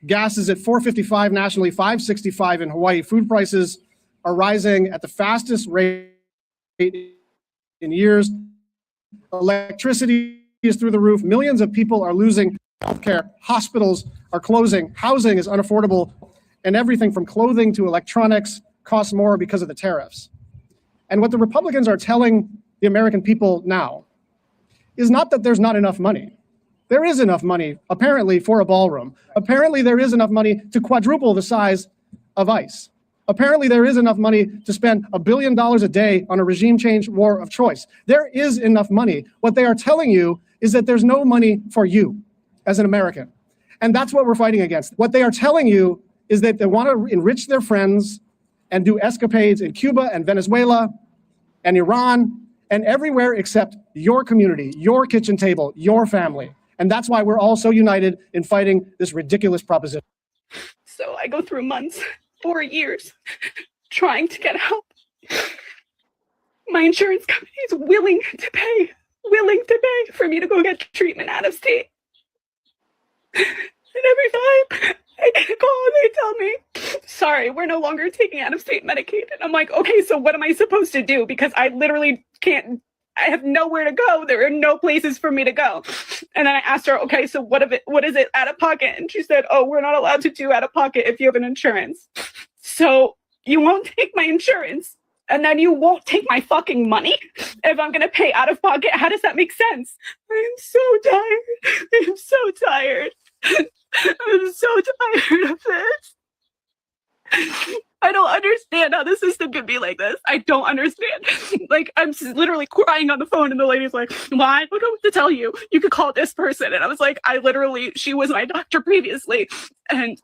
Gas is at $4.55 nationally, $5.65 in Hawaii. Food prices are rising at the fastest rate in years. Electricity is through the roof. Millions of people are losing healthcare. Hospitals are closing. Housing is unaffordable. And everything from clothing to electronics costs more because of the tariffs. And what the Republicans are telling the American people now is not that there's not enough money. There is enough money, apparently, for a ballroom. Apparently, there is enough money to quadruple the size of ICE. Apparently, there is enough money to spend $1 billion a day on a regime change war of choice. There is enough money. What they are telling you is that there's no money for you as an American. And that's what we're fighting against. What they are telling you is that they want to enrich their friends and do escapades in Cuba and Venezuela and Iran and everywhere except your community, your kitchen table, your family. And that's why we're all so united in fighting this ridiculous proposition. So I go through months or years trying to get help. My insurance company is willing to pay for me to go get treatment out of state. And every time I get a call and they tell me, sorry, we're no longer taking out-of-state Medicaid. And I'm like, okay, so what am I supposed to do? Because I literally can't, I have nowhere to go. There are no places for me to go. And then I asked her, okay, so what is it out of pocket? And she said, oh, we're not allowed to do out of pocket if you have an insurance. So you won't take my insurance and then you won't take my fucking money if I'm going to pay out of pocket. How does that make sense? I'm so tired. I'm so tired. I'm so tired of this. I don't understand how the system could be like this. I don't understand. Like, I'm just literally crying on the phone and the lady's like, well, I don't know what to tell you. You could call this person. And I was like, she was my doctor previously and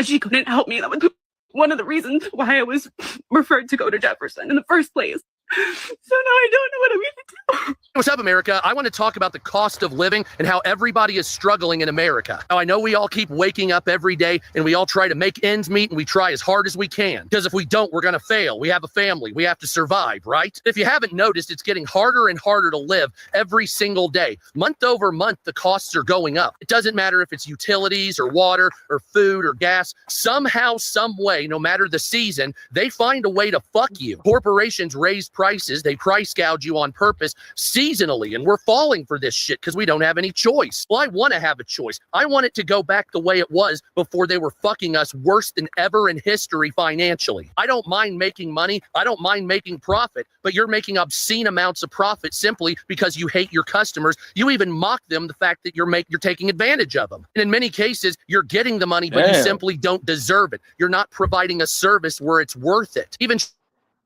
she couldn't help me. That was one of the reasons why I was referred to go to Jefferson in the first place. So now I don't know what I'm going to do. What's up, America? I want to talk about the cost of living and how everybody is struggling in America. Now, I know we all keep waking up every day and we all try to make ends meet and we try as hard as we can. Because if we don't, we're going to fail. We have a family. We have to survive, right? If you haven't noticed, it's getting harder and harder to live every single day. Month over month, the costs are going up. It doesn't matter if it's utilities or water or food or gas. Somehow, some way, no matter the season, they find a way to fuck you. Corporations raise prices. They price gouge you on purpose seasonally, and we're falling for this shit because we don't have any choice. Well, I want to have a choice. I want it to go back the way it was before they were fucking us worse than ever in history financially. I don't mind making money. I don't mind making profit, but you're making obscene amounts of profit simply because you hate your customers. You even mock them the fact that you're taking advantage of them. And in many cases, you're getting the money, but you simply don't deserve it. You're not providing a service where it's worth it. Even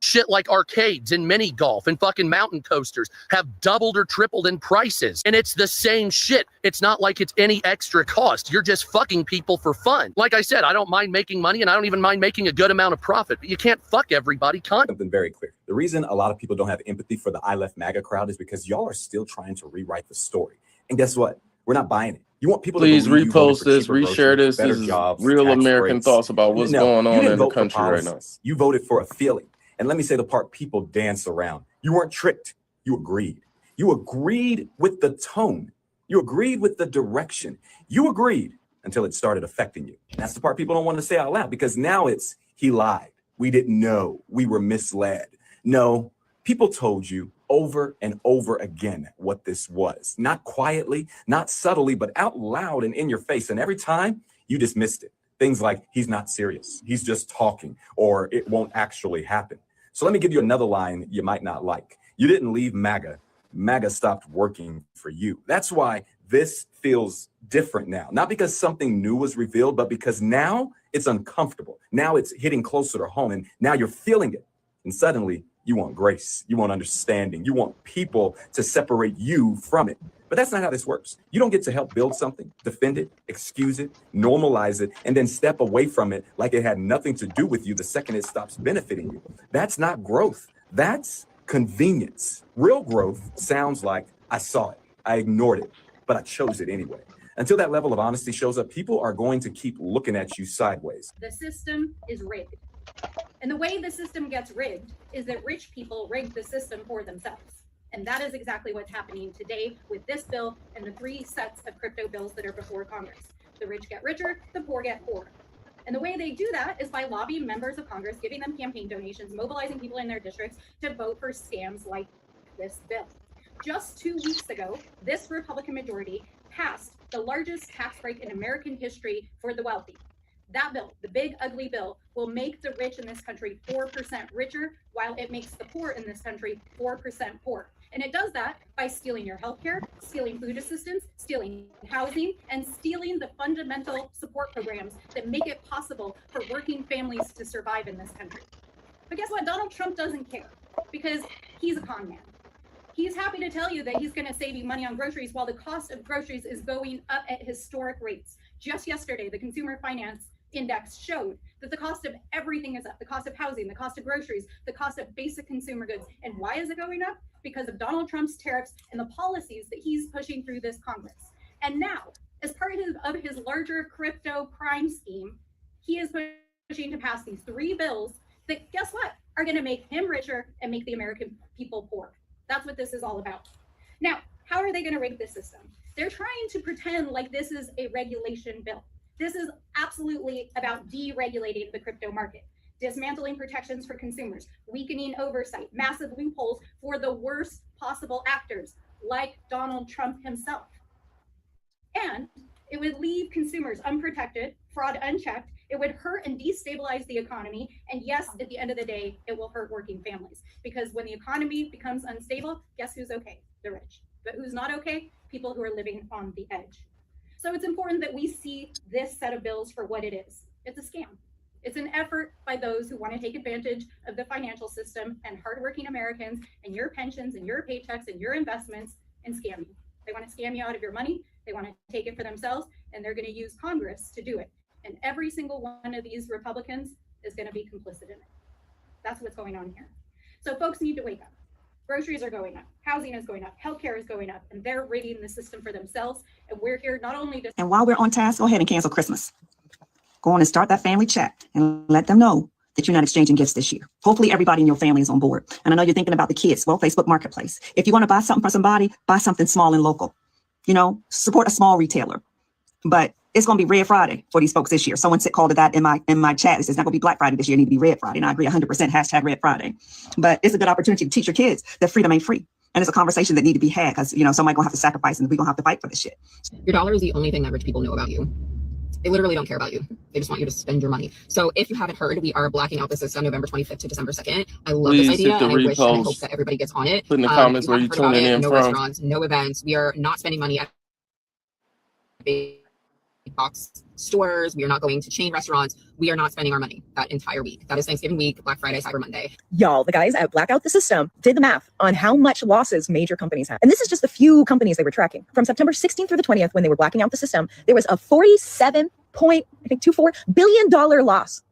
shit like arcades and mini golf and fucking mountain coasters have doubled or tripled in prices. And it's the same shit. It's not like it's any extra cost. You're just fucking people for fun. Like I said, I don't mind making money and I don't even mind making a good amount of profit, but you can't fuck everybody. Something very clear. The reason a lot of people don't have empathy for the I Left MAGA crowd is because y'all are still trying to rewrite the story. And guess what? We're not buying it. You want people Please to believe repost this, groceries, reshare this. better This is jobs, real tax American breaks. thoughts about what's going on in the country right now. You voted for a feeling. And let me say the part people dance around. You weren't tricked. You agreed. You agreed with the tone. You agreed with the direction. You agreed until it started affecting you. And that's the part people don't want to say out loud, because now it's, he lied. We didn't know. We were misled. No, people told you over and over again what this was. Not quietly, not subtly, but out loud and in your face. And every time you dismissed it. Things like, he's not serious. He's just talking, or it won't actually happen. So let me give you another line you might not like. You didn't leave MAGA. MAGA stopped working for you. That's why this feels different now. Not because something new was revealed, but because now it's uncomfortable. Now it's hitting closer to home, and now you're feeling it. And suddenly you want grace. You want understanding. You want people to separate you from it. But that's not how this works. You don't get to help build something, defend it, excuse it, normalize it, and then step away from it like it had nothing to do with you the second it stops benefiting you. That's not growth. That's convenience. Real growth sounds like, I saw it, I ignored it, but I chose it anyway. Until that level of honesty shows up, people are going to keep looking at you sideways. The system is rigged. And the way the system gets rigged is that rich people rig the system for themselves. And that is exactly what's happening today with this bill and the 3 sets of crypto bills that are before Congress. The rich get richer, the poor get poorer. And the way they do that is by lobbying members of Congress, giving them campaign donations, mobilizing people in their districts to vote for scams like this bill. Just 2 weeks ago, this Republican majority passed the largest tax break in American history for the wealthy. That bill, the big ugly bill, will make the rich in this country 4% richer, while it makes the poor in this country 4% poorer. And it does that by stealing your healthcare, stealing food assistance, stealing housing, and stealing the fundamental support programs that make it possible for working families to survive in this country. But guess what? Donald Trump doesn't care, because he's a con man. He's happy to tell you that he's going to save you money on groceries while the cost of groceries is going up at historic rates. Just yesterday, the Consumer Finance Index showed that the cost of everything is up. The cost of housing, the cost of groceries, the cost of basic consumer goods. And why is it going up? Because of Donald Trump's tariffs and the policies that he's pushing through this Congress. And now, as part of his larger crypto crime scheme, he is pushing to pass these 3 bills that, guess what, are going to make him richer and make the American people poor. That's what this is all about. Now, how are they going to rig this system? They're trying to pretend like this is a regulation bill. This is absolutely about deregulating the crypto market, dismantling protections for consumers, weakening oversight, massive loopholes for the worst possible actors like Donald Trump himself. And it would leave consumers unprotected, fraud unchecked. It would hurt and destabilize the economy. And yes, at the end of the day, it will hurt working families, because when the economy becomes unstable, guess who's okay? The rich. But who's not okay? People who are living on the edge. So it's important that we see this set of bills for what it is. It's a scam. It's an effort by those who want to take advantage of the financial system and hardworking Americans and your pensions and your paychecks and your investments and scam you. They want to scam you out of your money. They want to take it for themselves, and they're going to use Congress to do it. And every single one of these Republicans is going to be complicit in it. That's what's going on here. So folks need to wake up. Groceries are going up, housing is going up, healthcare is going up, and they're rigging the system for themselves. And we're here not only to— And while we're on task, go ahead and cancel Christmas. Go on and start that family chat and let them know that you're not exchanging gifts this year. Hopefully everybody in your family is on board. And I know you're thinking about the kids. Well, Facebook Marketplace. If you want to buy something for somebody, buy something small and local. You know, support a small retailer. But it's going to be Red Friday for these folks this year. Someone called it that in my chat. It says it's not going to be Black Friday this year. It need to be Red Friday. And I agree 100%. Hashtag Red Friday. But it's a good opportunity to teach your kids that freedom ain't free. And it's a conversation that need to be had because, you know, somebody going to have to sacrifice and we're going to have to fight for this shit. Your dollar is the only thing that rich people know about you. They literally don't care about you. They just want you to spend your money. So if you haven't heard, we are blacking out the system November 25th to December 2nd. I love this idea and I wish and I hope that everybody gets on it. Put in the comments where you're tuning in no from. restaurants, no events. We are not spending money at big box stores. We are not going to chain restaurants. We are not spending our money that entire week. That is Thanksgiving week, Black Friday, Cyber Monday. Y'all, the guys at Blackout the System did the math on how much losses major companies had. And this is just a few companies they were tracking. From September 16th through the 20th, when they were blacking out the system, there was a $47.24 billion loss.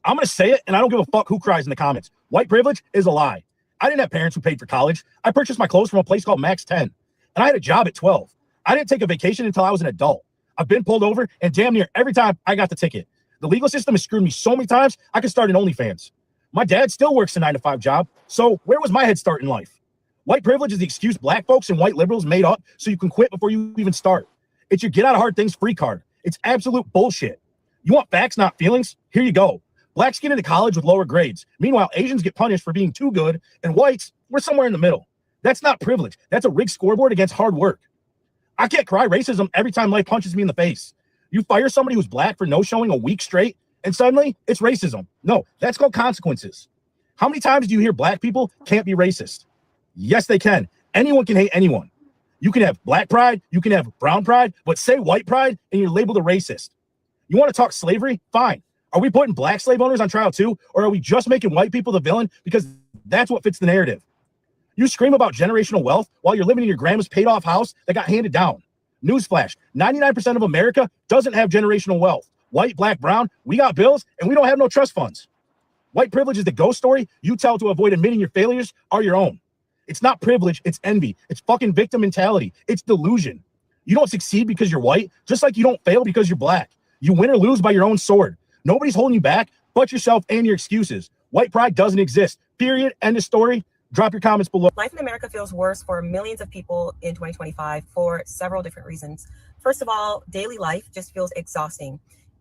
I'm going to say it, and I don't give a fuck who cries in the comments. White privilege is a lie. I didn't have parents who paid for college. I purchased my clothes from a place called Max 10, and I had a job at 12. I didn't take a vacation until I was an adult. I've been pulled over, and damn near every time I got the ticket. The legal system has screwed me so many times, I could start an OnlyFans. My dad still works a 9-to-5 job, so where was my head start in life? White privilege is the excuse black folks and white liberals made up so you can quit before you even start. It's your get out of hard things free card. It's absolute bullshit. You want facts, not feelings? Here you go. Blacks get into college with lower grades. Meanwhile, Asians get punished for being too good, and whites, we're somewhere in the middle. That's not privilege. That's a rigged scoreboard against hard work. I can't cry racism every time life punches me in the face. You fire somebody who's black for no showing a week straight, and suddenly it's racism. No, that's called consequences. How many times do you hear black people can't be racist? Yes, they can. Anyone can hate anyone. You can have black pride, you can have brown pride, but say white pride and you're labeled a racist. You want to talk slavery? Fine. Are we putting black slave owners on trial too? Or are we just making white people the villain because that's what fits the narrative? You scream about generational wealth while you're living in your grandma's paid off house that got handed down. Newsflash, 99% of America doesn't have generational wealth. White, black, brown, we got bills and we don't have no trust funds. White privilege is the ghost story you tell to avoid admitting your failures are your own. It's not privilege, it's envy. It's fucking victim mentality. It's delusion. You don't succeed because you're white, just like you don't fail because you're black. You win or lose by your own sword. Nobody's holding you back but yourself and your excuses. White pride doesn't exist. Period. End of story. Drop your comments below. Life in America feels worse for millions of people in 2025 for several different reasons. First of all, daily life just feels exhausting.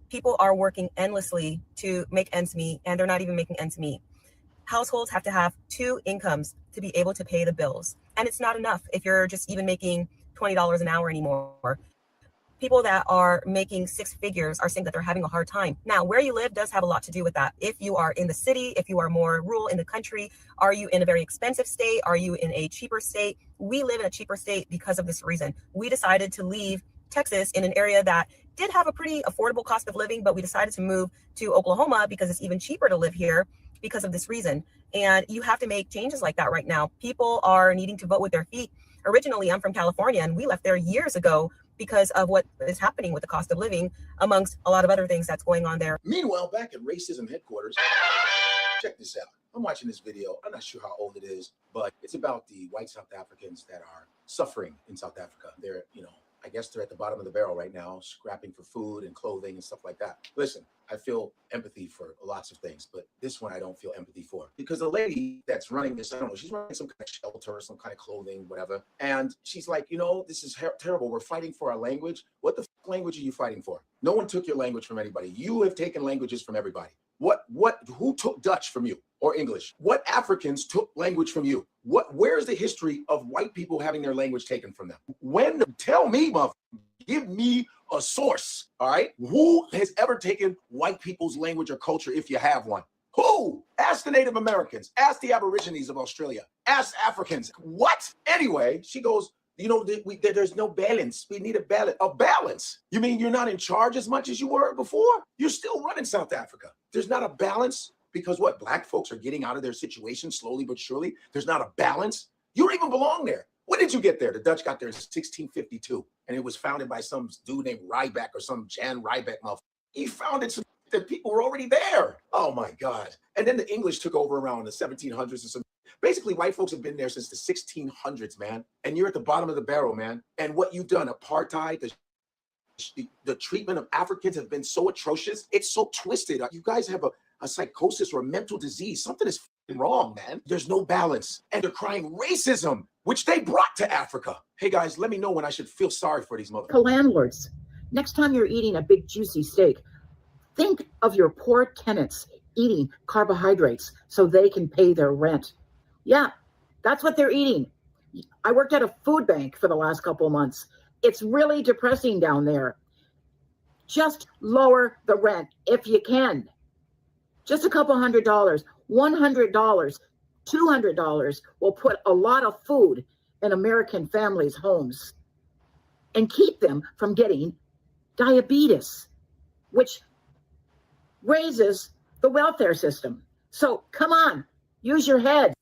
People are working endlessly to make ends meet, and they're not even making ends meet. Households have to have 2 incomes to be able to pay the bills. And it's not enough if you're just even making $20 an hour anymore. People that are making 6 figures are saying that they're having a hard time. Now, where you live does have a lot to do with that. If you are in the city, if you are more rural in the country, are you in a very expensive state? Are you in a cheaper state? We live in a cheaper state because of this reason. We decided to leave Texas in an area that did have a pretty affordable cost of living, but we decided to move to Oklahoma because it's even cheaper to live here because of this reason. And you have to make changes like that right now. People are needing to vote with their feet. Originally, I'm from California, and we left there years ago because of what is happening with the cost of living, amongst a lot of other things that's going on there. Meanwhile, back at racism headquarters, check this out. I'm watching this video. I'm not sure how old it is, but it's about the white South Africans that are suffering in South Africa. They're, I guess they're at the bottom of the barrel right now, scrapping for food and clothing and stuff like that. Listen, I feel empathy for lots of things, but this one I don't feel empathy for. Because the lady that's running this, I don't know, she's running some kind of shelter or some kind of clothing, whatever. And she's like, this is terrible. We're fighting for our language. What the language are you fighting for? No one took your language from anybody. You have taken languages from everybody. Who took Dutch from you or English? What Africans took language from you? Where's the history of white people having their language taken from them? Tell me, give me a source, all right? Who has ever taken white people's language or culture if you have one? Who? Ask the Native Americans, ask the Aborigines of Australia, ask Africans. What? Anyway, she goes, there's no balance. We need a balance. A balance? You mean you're not in charge as much as you were before? You're still running South Africa. There's not a balance because what? Black folks are getting out of their situation slowly but surely. There's not a balance. You don't even belong there. When did you get there? The Dutch got there in 1652, and it was founded by some dude named Riebeck or some Jan Riebeck motherfucker. He founded some. that people were already there. Oh my God. And then the English took over around the 1700s or something. Basically, white folks have been there since the 1600s, man. And you're at the bottom of the barrel, man. And what you've done, apartheid, the treatment of Africans have been so atrocious. It's so twisted. You guys have a psychosis or a mental disease. Something is wrong, man. There's no balance. And they're crying racism, which they brought to Africa. Hey guys, let me know when I should feel sorry for these motherfuckers. Landlords, next time you're eating a big juicy steak, think of your poor tenants eating carbohydrates so they can pay their rent. Yeah, that's what they're eating. I worked at a food bank for the last couple of months. It's really depressing down there. Just lower the rent if you can. Just a couple $100, $100, $200 will put a lot of food in American families' homes and keep them from getting diabetes, which raises the welfare system. So come on, use your head.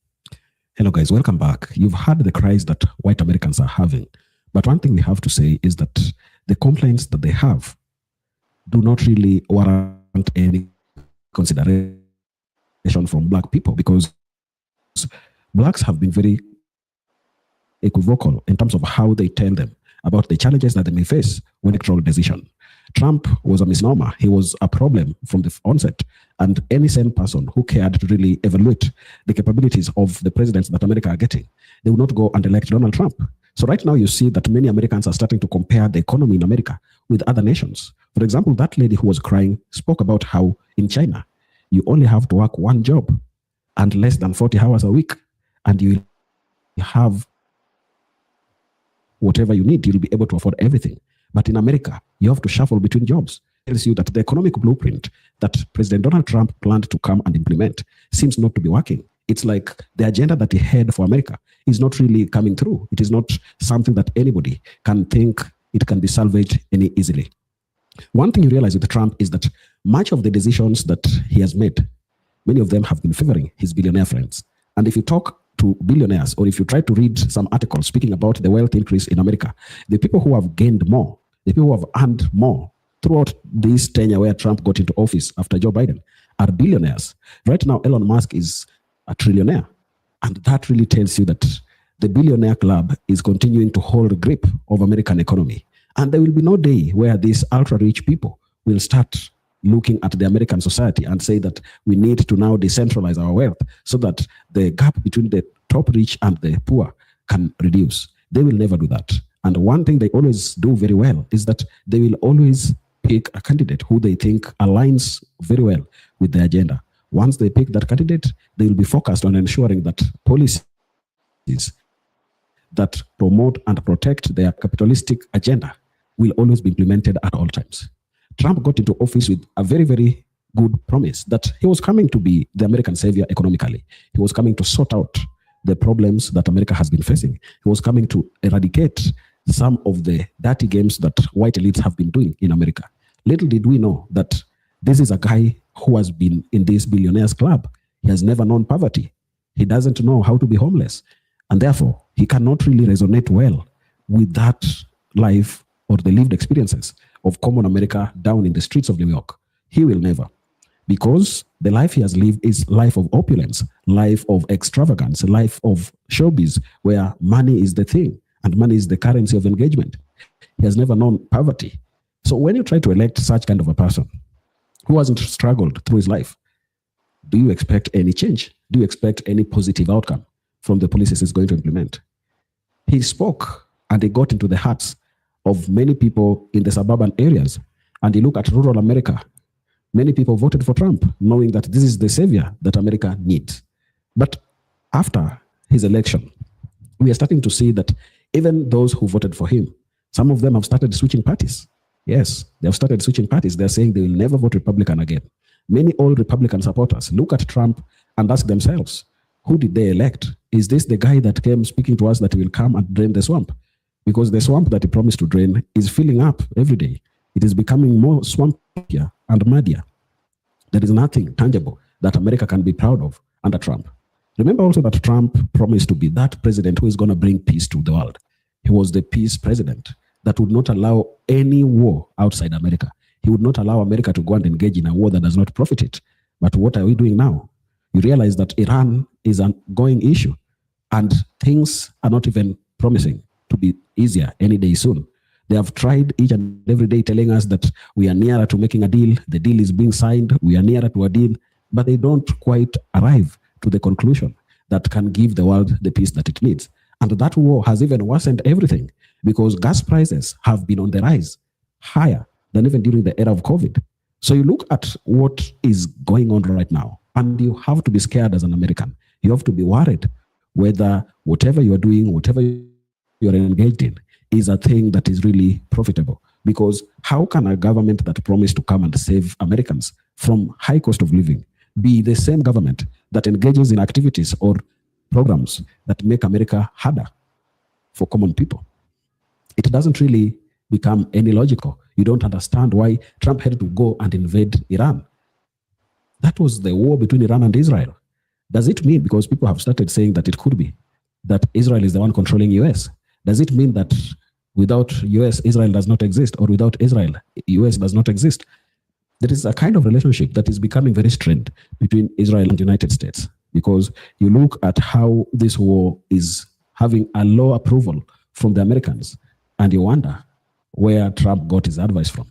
Hello guys, welcome back. You've heard the cries that white Americans are having. But one thing we have to say is that the complaints that they have do not really warrant any consideration from black people, because blacks have been very equivocal in terms of how they tell them about the challenges that they may face when they control decision. Trump was a misnomer. He was a problem from the onset. And any sane person who cared to really evaluate the capabilities of the presidents that America are getting, they will not go and elect Donald Trump. So right now you see that many Americans are starting to compare the economy in America with other nations. For example, that lady who was crying spoke about how in China, you only have to work one job and less than 40 hours a week, and you have whatever you need. You'll be able to afford everything. But in America, you have to shuffle between jobs. It tells you that the economic blueprint that President Donald Trump planned to come and implement seems not to be working. It's like the agenda that he had for America is not really coming through. It is not something that anybody can think it can be salvaged any easily. One thing you realize with Trump is that much of the decisions that he has made, many of them have been favoring his billionaire friends. And if you talk to billionaires, or if you try to read some articles speaking about the wealth increase in America, the people who have gained more, the people who have earned more throughout this tenure where Trump got into office after Joe Biden are billionaires. Right now, Elon Musk is a trillionaire. And that really tells you that the billionaire club is continuing to hold a grip of American economy. And there will be no day where these ultra-rich people will start looking at the American society and say that we need to now decentralize our wealth so that the gap between the top rich and the poor can reduce. They will never do that. And one thing they always do very well is that they will always pick a candidate who they think aligns very well with the agenda. Once they pick that candidate, they will be focused on ensuring that policies that promote and protect their capitalistic agenda will always be implemented at all times. Trump got into office with a very, very good promise that he was coming to be the American savior economically. He was coming to sort out the problems that America has been facing. He was coming to eradicate some of the dirty games that white elites have been doing in America. Little did we know that this is a guy who has been in this billionaires club. He has never known poverty. He doesn't know how to be homeless. And therefore, he cannot really resonate well with that life or the lived experiences of common America down in the streets of New York. He will never. Because the life he has lived is life of opulence, life of extravagance, life of showbiz, where money is the thing and money is the currency of engagement. He has never known poverty. So when you try to elect such kind of a person who hasn't struggled through his life, do you expect any change? Do you expect any positive outcome from the policies he's going to implement? He spoke and he got into the hearts of many people in the suburban areas. And you look at rural America, many people voted for Trump, knowing that this is the savior that America needs. But after his election, we are starting to see that even those who voted for him, some of them have started switching parties. Yes, they have started switching parties. They're saying they will never vote Republican again. Many old Republican supporters look at Trump and ask themselves, who did they elect? Is this the guy that came speaking to us that will come and drain the swamp? Because the swamp that he promised to drain is filling up every day. It is becoming more swampier and muddier. There is nothing tangible that America can be proud of under Trump. Remember also that Trump promised to be that president who is going to bring peace to the world. He was the peace president that would not allow any war outside America. he would not allow America to go and engage in a war that does not profit it. But what are we doing now? You realize that Iran is an ongoing issue, and things are not even promising to be easier any day soon. They have tried each and every day telling us that we are nearer to making a deal. The deal is being signed. We are nearer to a deal, but they don't quite arrive to the conclusion that can give the world the peace that it needs. And that war has even worsened everything because gas prices have been on the rise, higher than even during the era of COVID. So you look at what is going on right now, and you have to be scared as an American. You have to be worried whether whatever you're doing, whatever you're engaged in, is a thing that is really profitable. Because how can a government that promised to come and save Americans from high cost of living be the same government that engages in activities or programs that make America harder for common people? It doesn't really become any logical. You don't understand why Trump had to go and invade Iran. That was the war between Iran and Israel. Does it mean, because people have started saying that it could be, that Israel is the one controlling US? Does it mean that without US, Israel does not exist, or without Israel, US does not exist? There is a kind of relationship that is becoming very strained between Israel and the United States, because you look at how this war is having a low approval from the Americans, and you wonder where Trump got his advice from.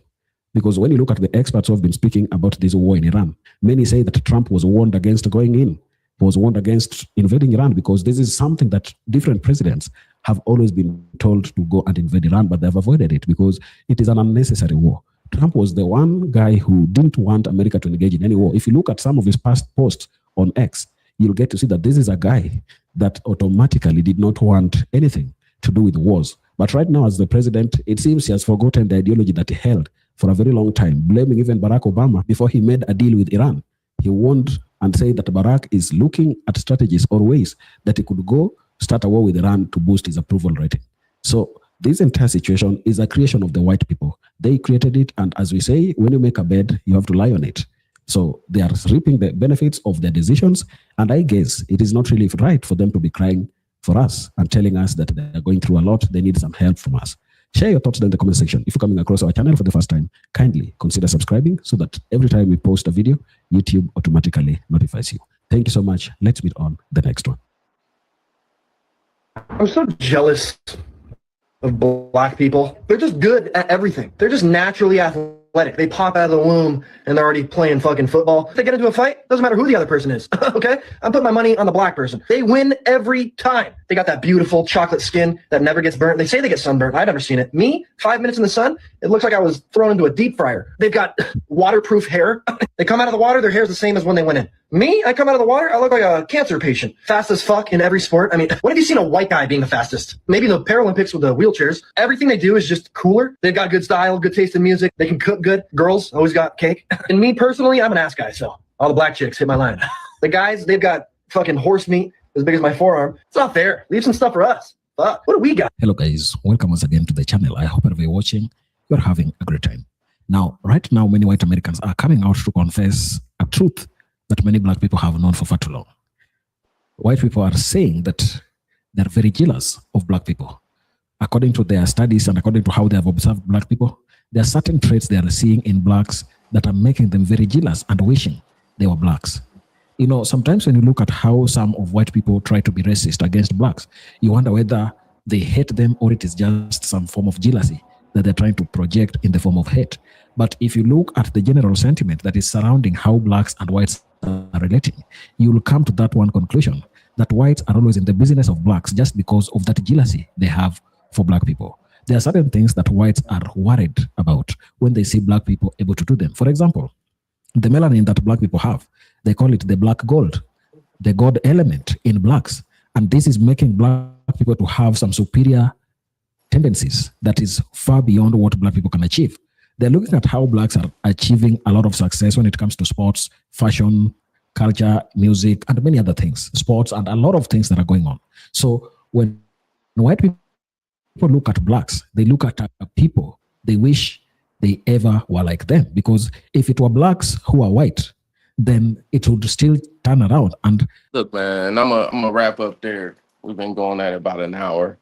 Because when you look at the experts who have been speaking about this war in Iran, many say that Trump was warned against going in, was warned against invading Iran, because this is something that different presidents have always been told to go and invade Iran, but they've avoided it because it is an unnecessary war. Trump was the one guy who didn't want America to engage in any war. If you look at some of his past posts on X, you'll get to see that this is a guy that automatically did not want anything to do with wars. But right now, as the president, it seems he has forgotten the ideology that he held for a very long time, blaming even Barack Obama before he made a deal with Iran. He warned and said that Barack is looking at strategies or ways that he could go start a war with Iran to boost his approval rating. So this entire situation is a creation of the white people. They created it, and as we say, when you make a bed, you have to lie on it. So they are reaping the benefits of their decisions, and I guess it is not really right for them to be crying for us and telling us that they are going through a lot, they need some help from us. Share your thoughts in the comment section. If you're coming across our channel for the first time, kindly consider subscribing so that every time we post a video, YouTube automatically notifies you. Thank you so much. Let's meet on the next one. I'm so jealous of black people. They're just good at everything. They're just naturally athletic. They pop out of the womb and they're already playing fucking football. If they get into a fight, doesn't matter who the other person is. Okay? I'm putting my money on the black person. They win every time. They got that beautiful chocolate skin that never gets burnt. They say they get sunburned. I've never seen it. Me, 5 minutes in the sun, it looks like I was thrown into a deep fryer. They've got waterproof hair. They come out of the water, their hair's the same as when they went in. Me, I come out of the water, I look like a cancer patient. Fast as fuck in every sport. I mean, when have you seen a white guy being the fastest? Maybe the Paralympics with the wheelchairs. Everything they do is just cooler. They've got good style, good taste in music. They can cook good. Girls always got cake. And me personally, I'm an ass guy, so all the black chicks hit my line. The guys, they've got fucking horse meat as big as my forearm. It's not fair. Leave some stuff for us. Fuck. What do we got? Hello guys, welcome once again to the channel. I hope wherever you're watching, you're having a great time. Now, right now, many white Americans are coming out to confess a truth that many black people have known for far too long. White people are saying that they're very jealous of black people. According to their studies and according to how they have observed black people, there are certain traits they are seeing in blacks that are making them very jealous and wishing they were blacks. You know, sometimes when you look at how some of white people try to be racist against blacks, you wonder whether they hate them or it is just some form of jealousy that they're trying to project in the form of hate. But if you look at the general sentiment that is surrounding how blacks and whites are relating, you will come to that one conclusion, that whites are always in the business of blacks just because of that jealousy they have for black people. There are certain things that whites are worried about when they see black people able to do them. For example, the melanin that black people have, they call it the black gold, the gold element in blacks. And this is making black people to have some superior tendencies that is far beyond what black people can achieve. They're looking at how blacks are achieving a lot of success when it comes to sports, fashion, culture, music, and many other things, sports, and a lot of things that are going on. So when white people look at blacks, they look at people, they wish they ever were like them. Because if it were blacks who are white, then it would still turn around. And look, man, I'm a wrap up there. We've been going at it about an hour.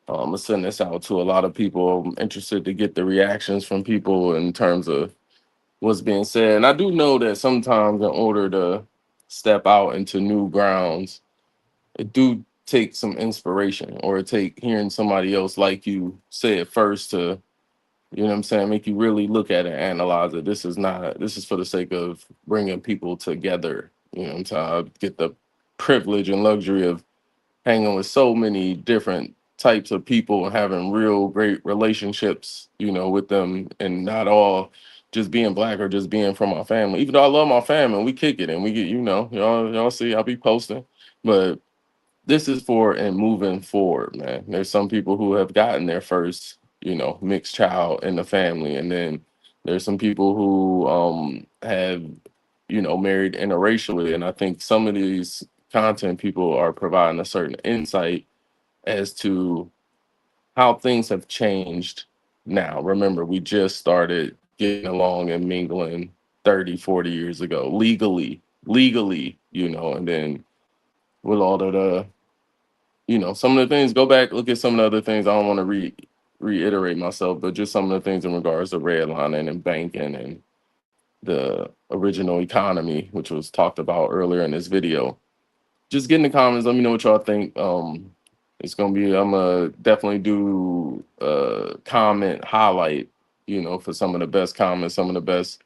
I'm gonna send this out to a lot of people. I'm interested to get the reactions from people in terms of what's being said. And I do know that sometimes in order to step out into new grounds, it do take some inspiration, or it take hearing somebody else like you say it first to, you know what I'm saying, make you really look at it and analyze it. This is for the sake of bringing people together. You know what I'm saying? I get the privilege and luxury of hanging with so many different types of people and having real great relationships, you know, with them, and not all just being Black or just being from my family. Even though I love my family, we kick it and we get, you know, y'all see I'll be posting, but this is for and moving forward, man. There's some people who have gotten their first, you know, mixed child in the family, and then there's some people who have, you know, married interracially, and I think some of these content people are providing a certain insight as to how things have changed now. Remember, we just started getting along and mingling 30, 40 years ago, legally, you know, and then with all of the, you know, some of the things, go back, look at some of the other things. I don't want to reiterate myself, but just some of the things in regards to redlining and banking and the original economy, which was talked about earlier in this video. Just get in the comments. Let me know what y'all think. It's gonna be, I'm gonna definitely do a comment highlight, you know, for some of the best comments, some of the best,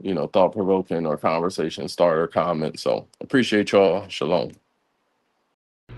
you know, thought-provoking or conversation starter comments. So appreciate y'all. Shalom.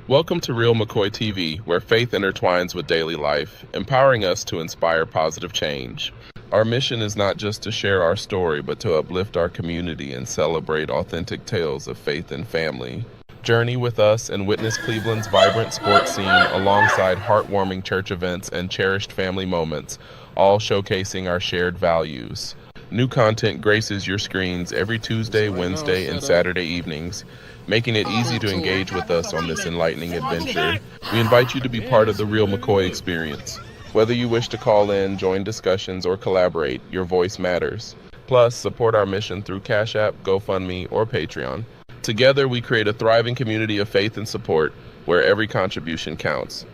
Welcome to Real McCoy TV, where faith intertwines with daily life, empowering us to inspire positive change. Our mission is not just to share our story, but to uplift our community and celebrate authentic tales of faith and family. Journey with us and witness Cleveland's vibrant sports scene alongside heartwarming church events and cherished family moments, all showcasing our shared values. New content graces your screens every Tuesday, Wednesday, and Saturday evenings, making it easy to engage with us on this enlightening adventure. We invite you to be part of the Real McCoy experience. Whether you wish to call in, join discussions, or collaborate, your voice matters. Plus, support our mission through Cash App, GoFundMe, or Patreon. Together, we create a thriving community of faith and support where every contribution counts.